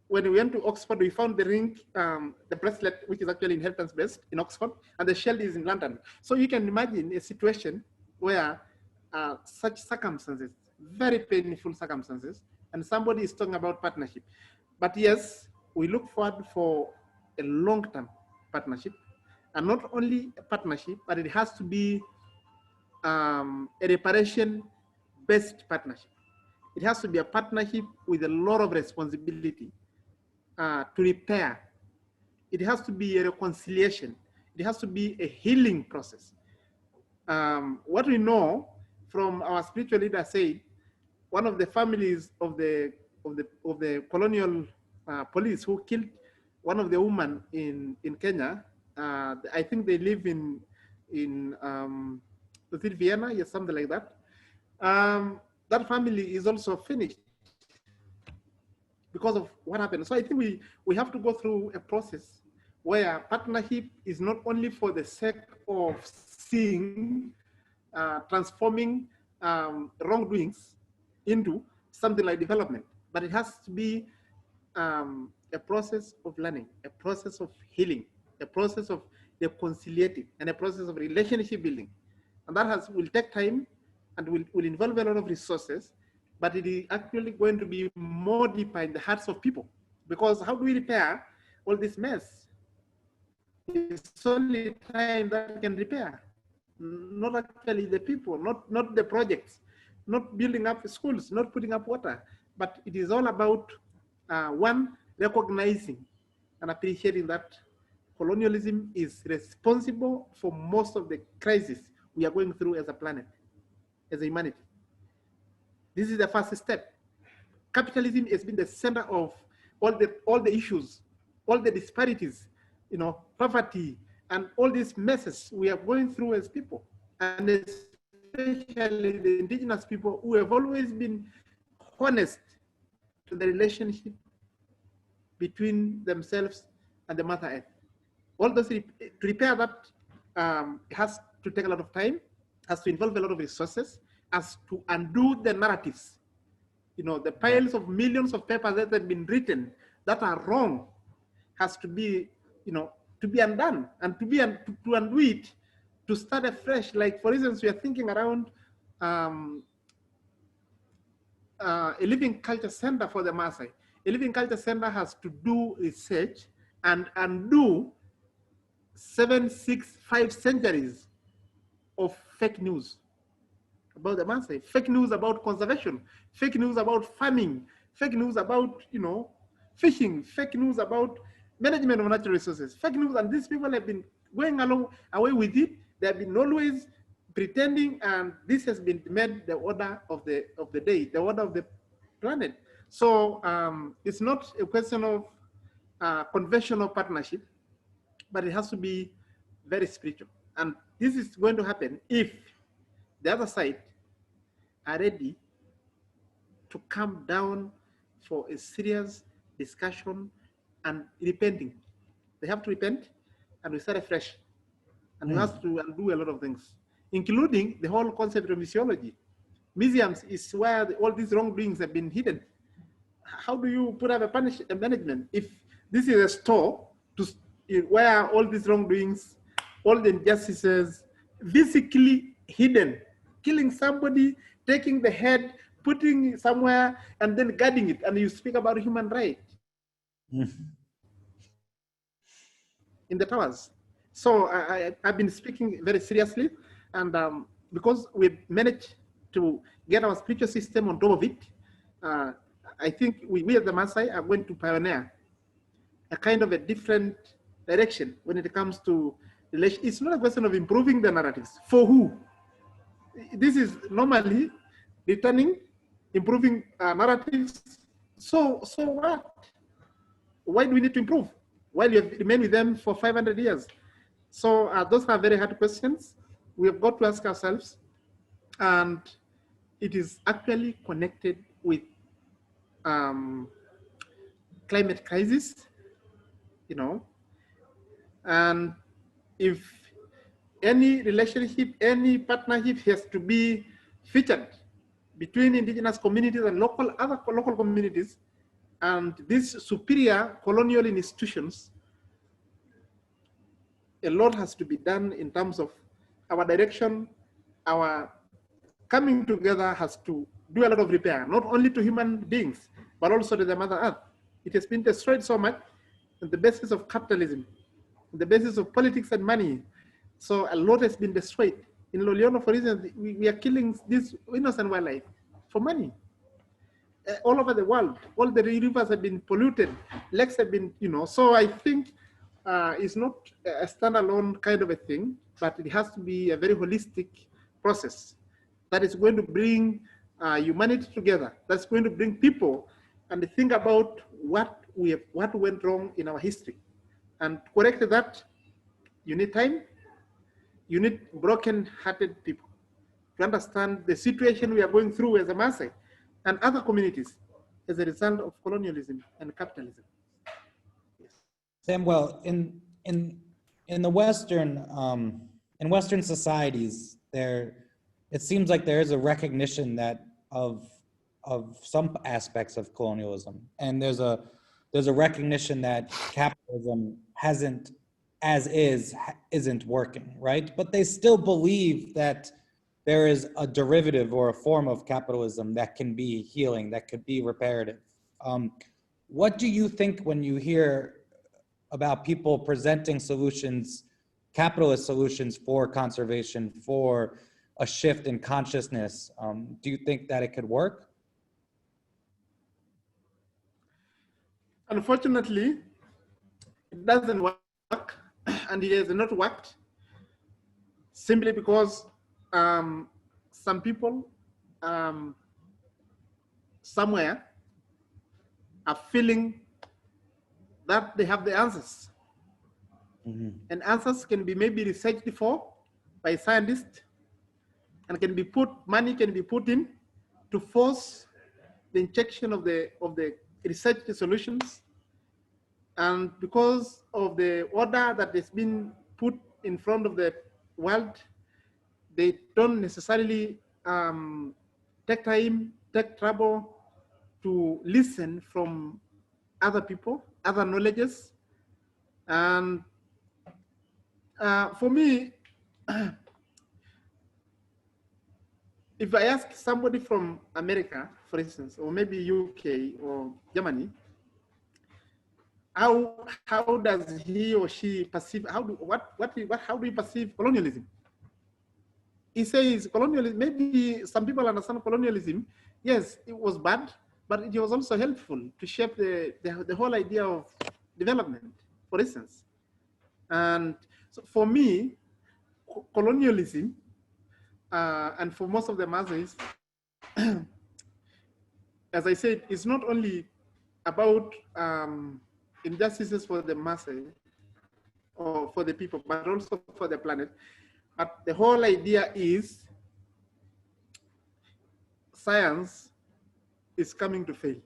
when we went to Oxford, we found the ring, the bracelet, which is actually inheritance-based in Oxford, and the shield is in London. So you can imagine a situation where such circumstances, very painful circumstances, and somebody is talking about partnership. But yes, we look forward for a long-term partnership, and not only a partnership, but it has to be a reparation-based partnership. It has to be a partnership with a lot of responsibility to repair. It has to be a reconciliation. It has to be a healing process. What we know from our spiritual leader said, one of the families of the colonial police who killed one of the women in Kenya, I think they live in Vienna, yes, something like that. That family is also finished because of what happened. So I think we have to go through a process where partnership is not only for the sake of seeing, transforming wrongdoings into something like development, but it has to be a process of learning, a process of healing, a process of reconciliating, and a process of relationship building. And that will take time and will involve a lot of resources, but it is actually going to be more deeper in the hearts of people. Because how do we repair all this mess? It's only time that can repair, not actually the people, not the projects, not building up schools, not putting up water, but it is all about one, recognizing and appreciating that colonialism is responsible for most of the crises we are going through as a planet, as a humanity. This is the first step. Capitalism has been the center of all the issues, all the disparities, poverty, and all these messes we are going through as people, and especially the indigenous people who have always been honest to the relationship between themselves and the Mother Earth. All those, to repair that has to take a lot of time, has to involve a lot of resources, has to undo the narratives. The piles of millions of papers that have been written that are wrong has to be, to be undone, and to undo it, to start afresh. Like, for instance, we are thinking around a living culture center for the Maasai. A living culture center has to do research and undo 5 centuries of fake news about the Maasai, fake news about conservation, fake news about farming, fake news about fishing, fake news about management of natural resources, fake news, and these people have been going away with it. They have been always pretending, and this has been made the order of the day, the order of the planet. So it's not a question of conventional partnership, but it has to be very spiritual. And this is going to happen if the other side are ready to come down for a serious discussion and repenting. They have to repent, and we start afresh. And we have to undo a lot of things, including the whole concept of missiology. Museums is where all these wrongdoings have been hidden. How do you put up a management if this is a store where all these wrongdoings, all the injustices, physically hidden, killing somebody, taking the head, putting it somewhere, and then guarding it, and you speak about human rights in the towers. So I've been speaking very seriously, and because we've managed to get our spiritual system on top of it, I think we as the Maasai are going to pioneer a kind of a different direction when it comes to relation. It's not a question of improving the narratives. For who? This is normally returning, improving narratives. So what? Why do we need to improve while you have remained with them for 500 years? So those are very hard questions we have got to ask ourselves, and it is actually connected with climate crisis, and if any relationship, any partnership has to be featured between indigenous communities and other local communities and these superior colonial institutions, a lot has to be done in terms of our direction. Our coming together has to do a lot of repair, not only to human beings, but also to the Mother Earth. It has been destroyed so much on the basis of capitalism, on the basis of politics and money. So a lot has been destroyed. In Loliono, for instance, we are killing this innocent wildlife for money. All over the world, all the rivers have been polluted, lakes have been, so I think it's not a standalone kind of a thing, but it has to be a very holistic process that is going to bring humanity together, that's going to bring people and think about what went wrong in our history. And to correct that, you need time, you need broken-hearted people to understand the situation we are going through as a Maasai and other communities as a result of colonialism and capitalism. Yes. Samwel, in the Western societies, it seems like there is a recognition that of some aspects of colonialism, and there's a recognition that capitalism isn't working, right? But they still believe that there is a derivative or a form of capitalism that can be healing, that could be reparative. What do you think when you hear about people presenting solutions, capitalist solutions for conservation, for a shift in consciousness? Do you think that it could work? Unfortunately, it doesn't work and it has not worked simply because some people somewhere are feeling that they have the answers. And answers can be maybe researched for by scientists, and money can be put in to force the injection of the research solutions. And because of the order that has been put in front of the world, they don't necessarily take time, take trouble to listen from other people, other knowledges. And for me, if I ask somebody from America, for instance, or maybe UK or Germany, how does he or she perceive, how do you perceive colonialism? He says colonialism, maybe some people understand colonialism, yes, it was bad, but it was also helpful to shape the whole idea of development, for instance. And so for me, colonialism, and for most of the masses, as I said, it's not only about injustices for the masses or for the people, but also for the planet. But the whole idea is science is coming to fail.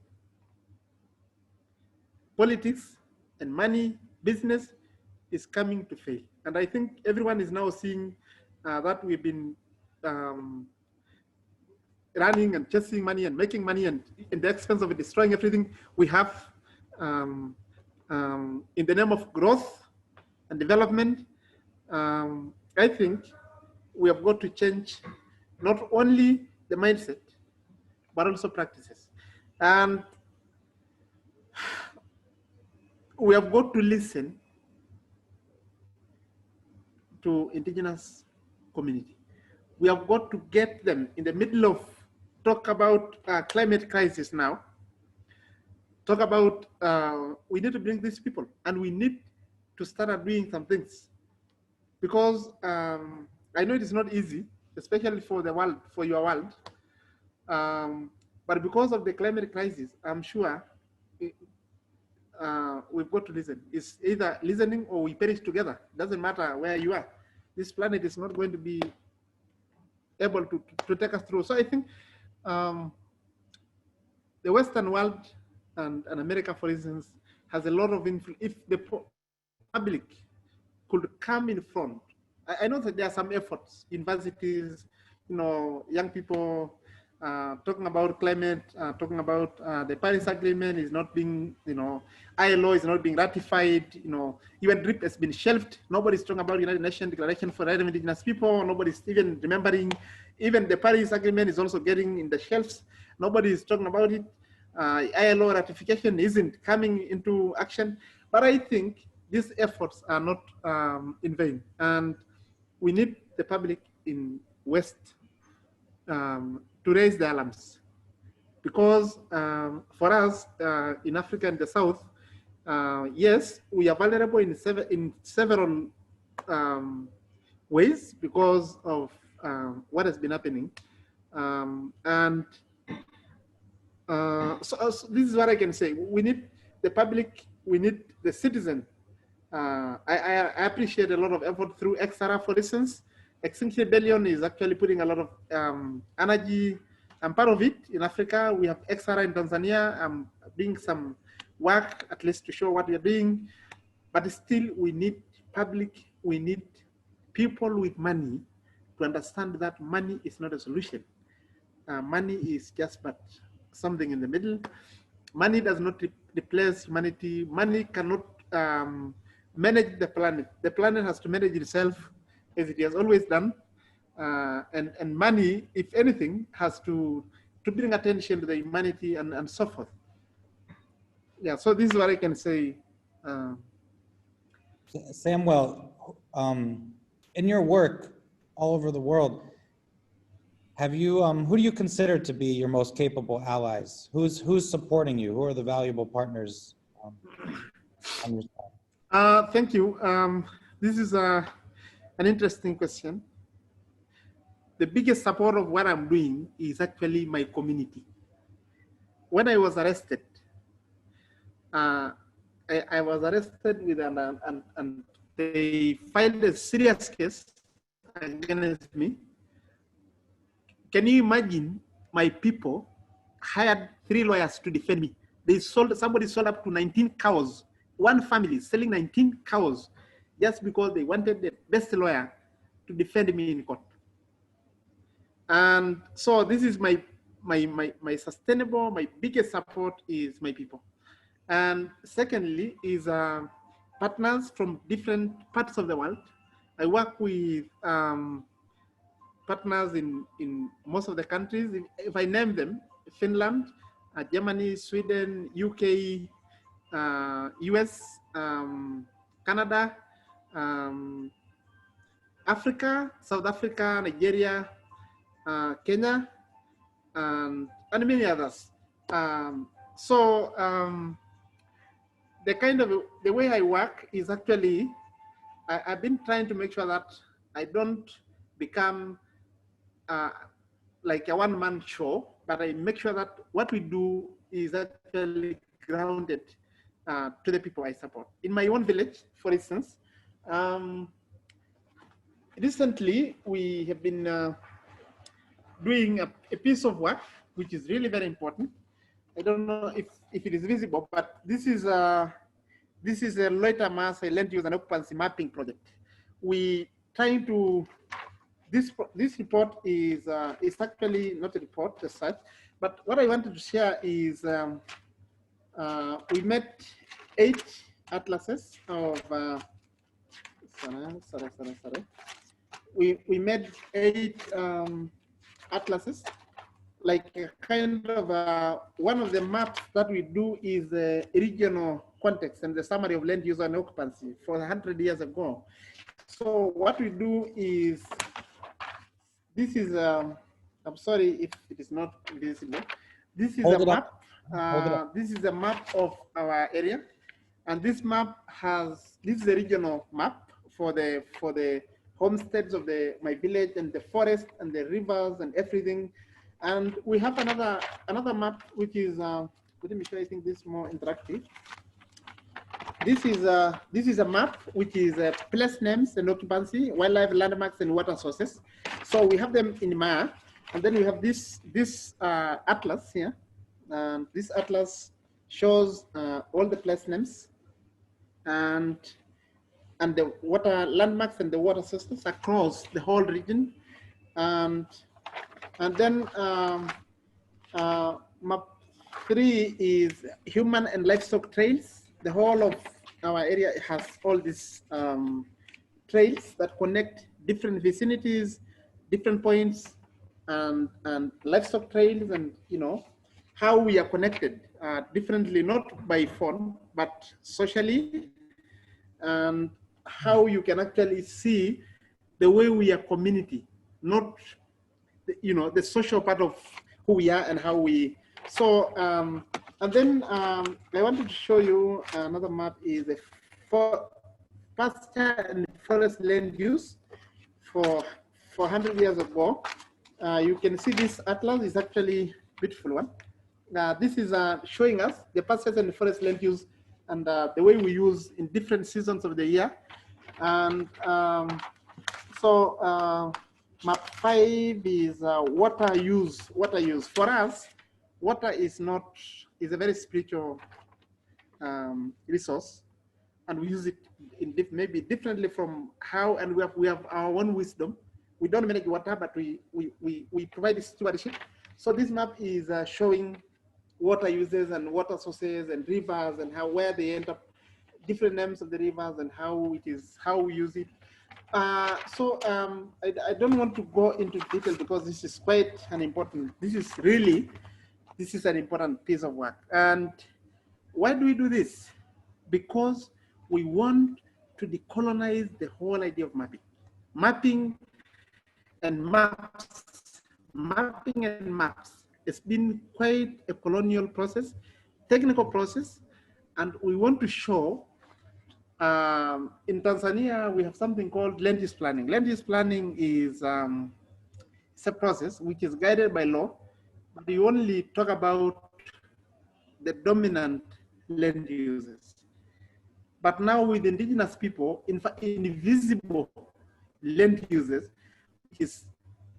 Politics and money, business is coming to fail. And I think everyone is now seeing that we've been running and chasing money and making money, and in the expense of destroying everything we have in the name of growth and development. I think we have got to change not only the mindset, but also practices. And we have got to listen to indigenous community. We have got to get them in the middle of talk about climate crisis now. Talk about, we need to bring these people, and we need to start doing some things. Because I know it is not easy, especially for the world, for your world. But because of the climate crisis, I'm sure we've got to listen. It's either listening or we perish together. Doesn't matter where you are. This planet is not going to be able to take us through. So I think the Western world and America, for instance, has a lot of influence. If the public could come in front, I know that there are some efforts, universities, young people talking about climate, talking about the Paris Agreement is not being, ILO is not being ratified, even DRIP has been shelved. Nobody's talking about United Nations Declaration for the Rights of Indigenous People. Nobody's even remembering. Even the Paris Agreement is also getting in the shelves. Nobody is talking about it. ILO ratification isn't coming into action. But I think these efforts are not in vain. And we need the public in West to raise the alarms. Because for us in Africa and the South, yes, we are vulnerable in several ways because of what has been happening. So this is what I can say. We need the public, we need the citizen. I appreciate a lot of effort through XRA, for instance. Extinction Rebellion is actually putting a lot of energy. I'm part of it in Africa. We have XRA in Tanzania. I'm doing some work, at least to show what we're doing. But still, we need public, we need people with money to understand that money is not a solution. Money is just but something in the middle. Money does not replace humanity. Money cannot manage the planet. The planet has to manage itself as it has always done. And money, if anything, has to bring attention to the humanity and so forth. Yeah, so this is what I can say. Samwel, in your work all over the world, have you, who do you consider to be your most capable allies? Who's supporting you? Who are the valuable partners on your side? Thank you. This is an interesting question. The biggest support of what I'm doing is actually my community. When I was arrested, I was arrested with and they filed a serious case against me. Can you imagine my people hired 3 lawyers to defend me? Somebody sold up to 19 cows. One family selling 19 cows just because they wanted the best lawyer to defend me in court. And so this is my sustainable, my biggest support is my people. And secondly is partners from different parts of the world. I work with partners in most of the countries. If I name them, Finland, Germany, Sweden, UK, US, Canada, Africa, South Africa, Nigeria, Kenya, and many others. The way I work is actually, I've been trying to make sure that I don't become like a one-man show, but I make sure that what we do is actually grounded to the people I support. In my own village, for instance, recently we have been doing a piece of work which is really very important. I don't know if it is visible, but this is a loiter mass land use and occupancy mapping project. We trying to this report is actually not a report as such, but what I wanted to share is we made 8 atlases of we made 8 atlases, like a kind of one of the maps that we do is the regional context and the summary of land use and occupancy for 100 years ago. So what we do is, this is I'm sorry if it is not visible. This is a map. This is a map of our area, and this map this is the regional map for the homesteads of my village and the forest and the rivers and everything. And we have another map which is let me show you, I think this is more interactive. This is a map which is place names and occupancy, wildlife landmarks and water sources. So we have them in Maya, and then we have this atlas here. And this atlas shows all the place names and the water landmarks and the water sources across the whole region. And then map 3 is human and livestock trails. The whole of our area has all these trails that connect different vicinities, different points, and livestock trails, and how we are connected differently, not by phone, but socially, and how you can actually see the way we are community, not the social part of who we are and how we. So and then I wanted to show you another map is the pasture and forest land use for 100 years ago. You can see this atlas is actually a beautiful one. This is showing us the pastures and forest land use and the way we use in different seasons of the year. And map 5 is water use. For us, water is a very spiritual resource, and we use it in maybe differently from how, and we have our own wisdom. We don't manage water, but we provide stewardship. So this map is showing water uses and water sources and rivers and where they end up, different names of the rivers and how we use it. I don't want to go into detail because this is quite an important. This is an important piece of work. And why do we do this? Because we want to decolonize the whole idea of mapping. Mapping and maps. It's been quite a colonial process, technical process, and we want to show In Tanzania, we have something called land use planning. Land use planning is it's a process which is guided by law, but you only talk about the dominant land uses. But now with indigenous people, in fact, invisible land uses, which is,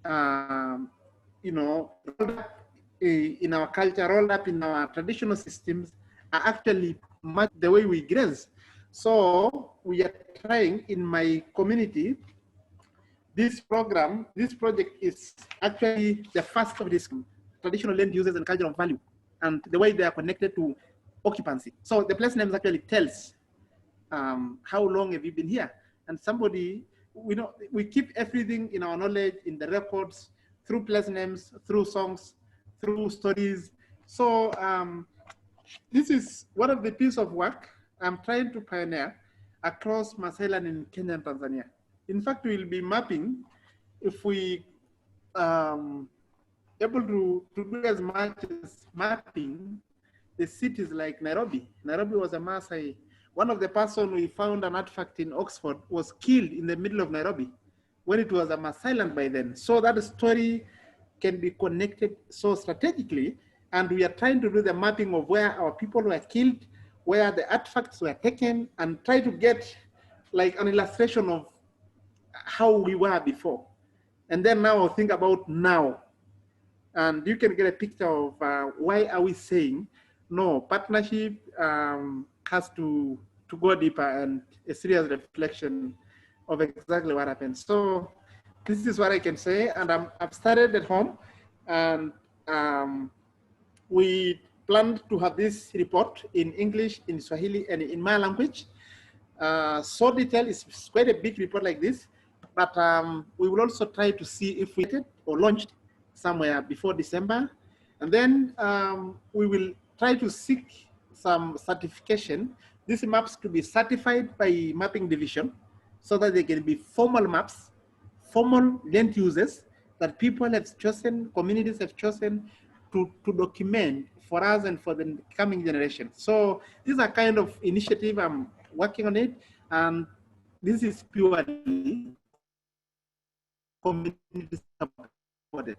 you know, rolled up in our culture, rolled up in our traditional systems, are actually much the way we graze. So we are trying in my community, this program, this project is actually the first of this traditional land uses and cultural value and the way they are connected to occupancy. So the place names actually tells how long have you been here? And somebody, we keep everything in our knowledge, in the records, through place names, through songs, through stories. So this is one of the pieces of work I'm trying to pioneer across Maasai land in Kenya and Tanzania. In fact, we'll be mapping, if we able to do as much as mapping the cities like Nairobi. Nairobi was a Maasai. One of the person we found an artifact in Oxford was killed in the middle of Nairobi when it was a Maasai land by then. So that story can be connected so strategically, and we are trying to do the mapping of where our people were killed, where the artifacts were taken, and try to get like an illustration of how we were before. And then now think about now. And you can get a picture of why are we saying, no, partnership has to go deeper and a serious reflection of exactly what happened. So this is what I can say. And I've started at home, and we planned to have this report in English, in Swahili, and in my language. So detailed, it's quite a big report like this, but we will also try to see if we get it or launched somewhere before December. And then we will try to seek some certification. These maps to be certified by mapping division so that they can be formal maps, formal land uses that people have chosen, communities have chosen to document for us and for the coming generation. So these are kind of initiative, I'm working on it, and this is purely community supported.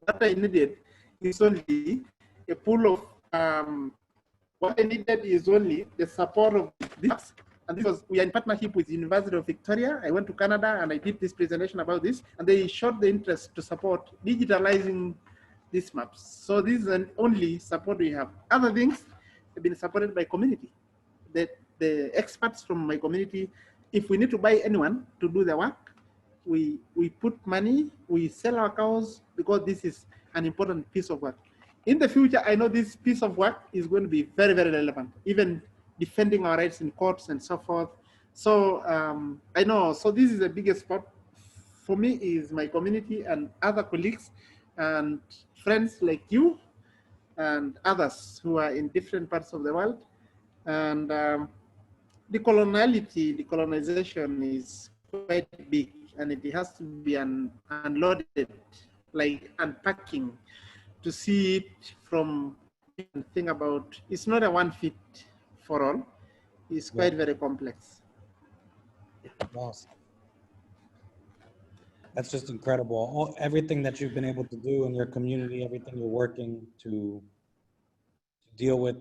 What I needed is only a pool of, what I needed is only the support of this. And this was, we are in partnership with the University of Victoria. I went to Canada and I did this presentation about this, and they showed the interest to support digitalizing these maps. So this is the only support we have. Other things have been supported by community. The experts from my community, if we need to buy anyone to do the work, we put money, we sell our cows, because this is an important piece of work. In the future, I know this piece of work is going to be very, very relevant, even defending our rights in courts and so forth. So I know, so this is the biggest part for me is my community and other colleagues and friends like you and others who are in different parts of the world. And the colonization is quite big, and it has to be unloaded, like unpacking, to see it from and think about. It's not a one fit for all. It's quite very complex. Awesome. That's just incredible. Everything that you've been able to do in your community, everything you're working to deal with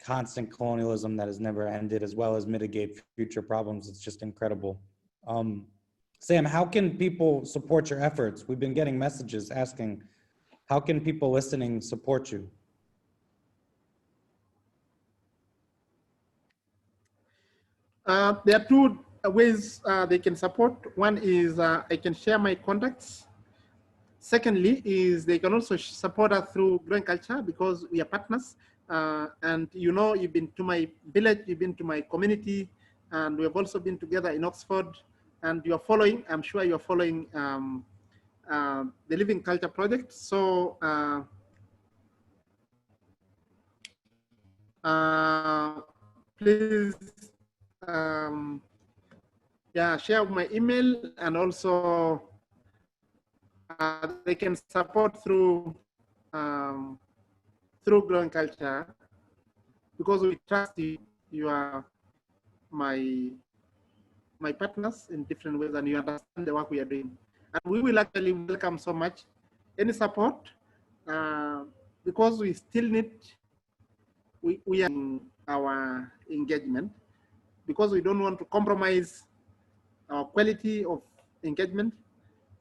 constant colonialism that has never ended, as well as mitigate future problems. It's just incredible. Sam, how can people support your efforts? We've been getting messages asking, how can people listening support you? There are two ways they can support. One is I can share my contacts. Secondly is they can also support us through Growing Culture, because we are partners. And you know, you've been to my village, you've been to my community, and we have also been together in Oxford, and you're following, I'm sure you're following the Living Culture Project. So please, yeah, share my email, and also they can support through Growing Culture, because we trust you. You are my partners in different ways, and you understand the work we are doing. And we will actually welcome so much any support, because we still need, we are in our engagement, because we don't want to compromise our quality of engagement.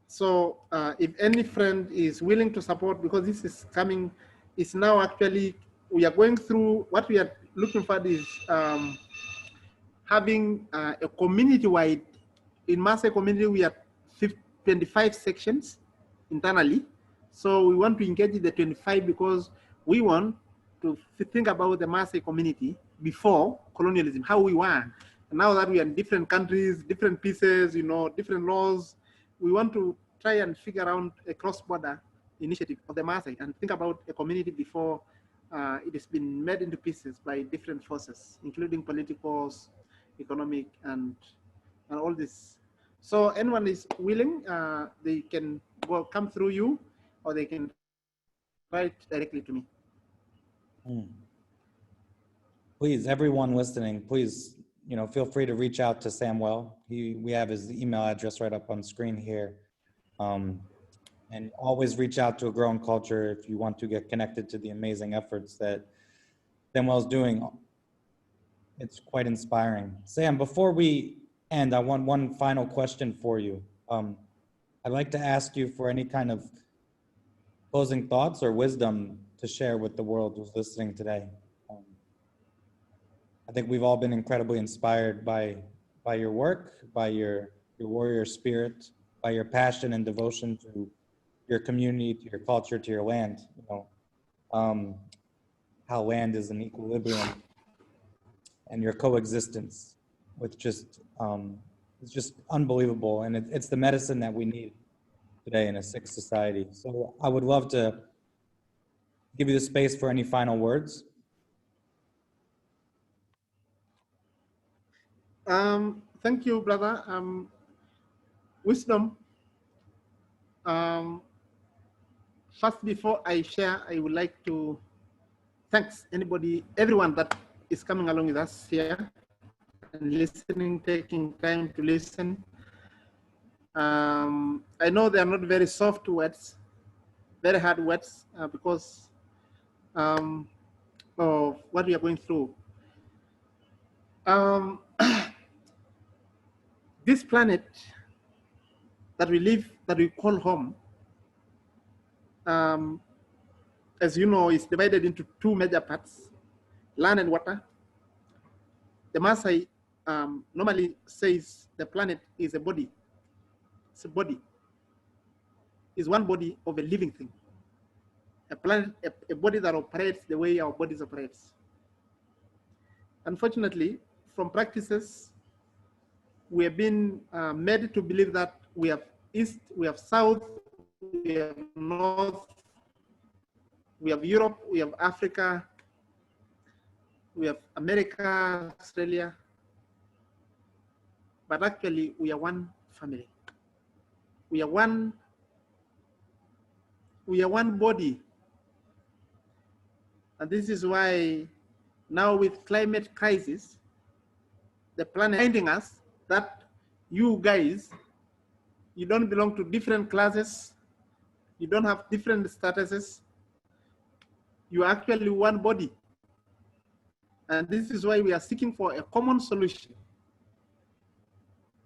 So if any friend is willing to support, because this is coming, is now actually, we are going through, what we are looking for is having a community-wide, in Maasai community, we have 25 sections internally. So we want to engage in the 25 because we want to think about the Maasai community before colonialism, how we were. And now that we are in different countries, different pieces, you know, different laws, we want to try and figure out a cross-border initiative of the Maasai and think about a community before it has been made into pieces by different forces, including political, economic, and all this. So anyone is willing, they can come through you, or they can write directly to me. Please, everyone listening, please, you know, feel free to reach out to Samwel. We have his email address right up on screen here. And always reach out to A Growing Culture if you want to get connected to the amazing efforts that Samwel's doing. It's quite inspiring. Sam, before we end, I want one final question for you. I'd like to ask you for any kind of closing thoughts or wisdom to share with the world who's listening today. I think we've all been incredibly inspired by your work, by your warrior spirit, by your passion and devotion to your community, to your culture, to your land. You know, how land is in equilibrium, and your coexistence with just it's just unbelievable, and it's the medicine that we need today in a sick society. So I would love to give you the space for any final words. Thank you, brother. Wisdom. First, before I share, I would like to thank everyone that is coming along with us here and listening, taking time to listen. I know they are not very soft words, very hard words, because of what we are going through. This planet that we live, that we call home, as you know, is divided into two major parts, land and water. The Maasai normally says the planet is a body. It's a body. It's one body of a living thing. A planet, a body that operates the way our bodies operate. Unfortunately, from practices, we have been made to believe that we have East, we have South, we have North, we have Europe, we have Africa, we have America, Australia, but actually we are one family. We are one body. And this is why now with climate crisis, the planet is reminding us that you guys, you don't belong to different classes, you don't have different statuses, you are actually one body. And this is why we are seeking for a common solution.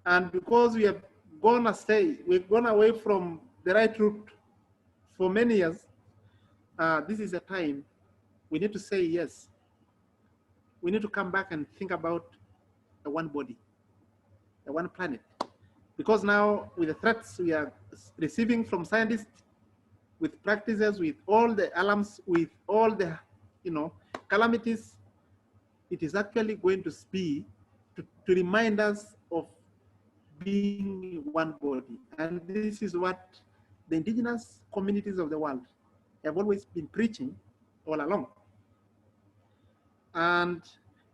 And because we have gone astray, we've gone away from the right route for many years, this is a time we need to say yes. We need to come back and think about a one body, a one planet. Because now with the threats we are receiving from scientists, with practices, with all the alarms, with all the calamities, it is actually going to be to remind us of being one body. And this is what the indigenous communities of the world have always been preaching all along. And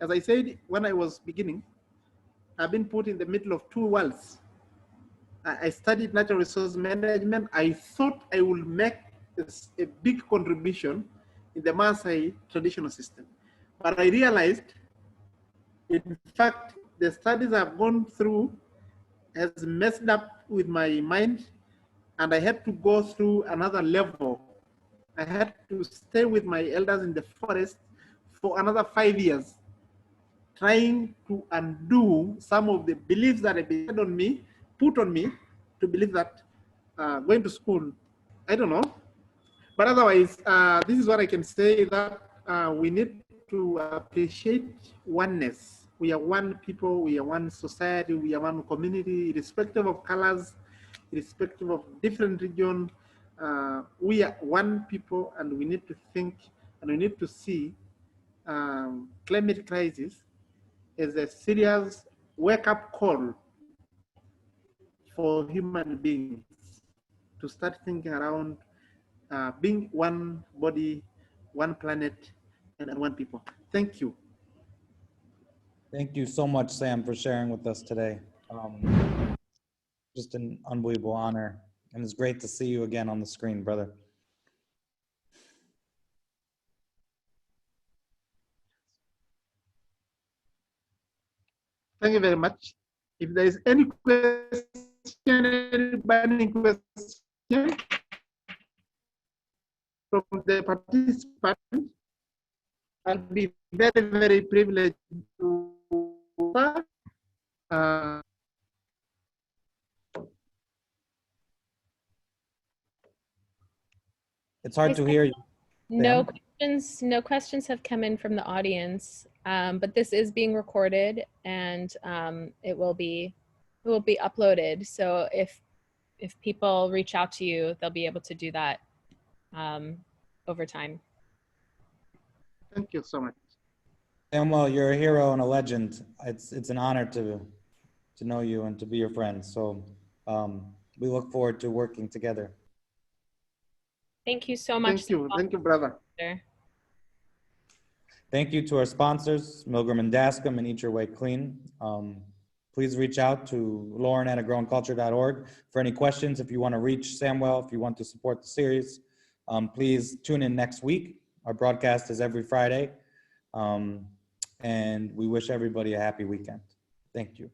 as I said when I was beginning, I've been put in the middle of two worlds. I studied natural resource management. I thought I would make a big contribution in the Maasai traditional system. But I realized, in fact, the studies I've gone through has messed up with my mind, and I had to go through another level. I had to stay with my elders in the forest for another 5 years, trying to undo some of the beliefs that have been put on me to believe that going to school, I don't know. But otherwise, this is what I can say, that we need to appreciate oneness. We are one people, we are one society, we are one community, irrespective of colors, irrespective of different region. We are one people, and we need to think, and we need to see climate crisis as a serious wake-up call for human beings to start thinking around being one body, one planet, and one people. Thank you. Thank you so much, Sam, for sharing with us today. Just an unbelievable honor. And it's great to see you again on the screen, brother. Thank you very much. If there is any question, any burning question from the participants, I'll be very, very privileged to It's hard to hear you. No questions have come in from the audience, but this is being recorded, and it will be uploaded. So if people reach out to you, they'll be able to do that over time. Thank you so much. Samwel, you're a hero and a legend. It's an honor to know you and to be your friend. So we look forward to working together. Thank you so much. Thank you, brother. Thank you to our sponsors, Milgram and Dascom, and Eat Your Way Clean. Please reach out to lauren@agrowingculture.org for any questions. If you want to reach Samwel, if you want to support the series, please tune in next week. Our broadcast is every Friday. And we wish everybody a happy weekend. Thank you.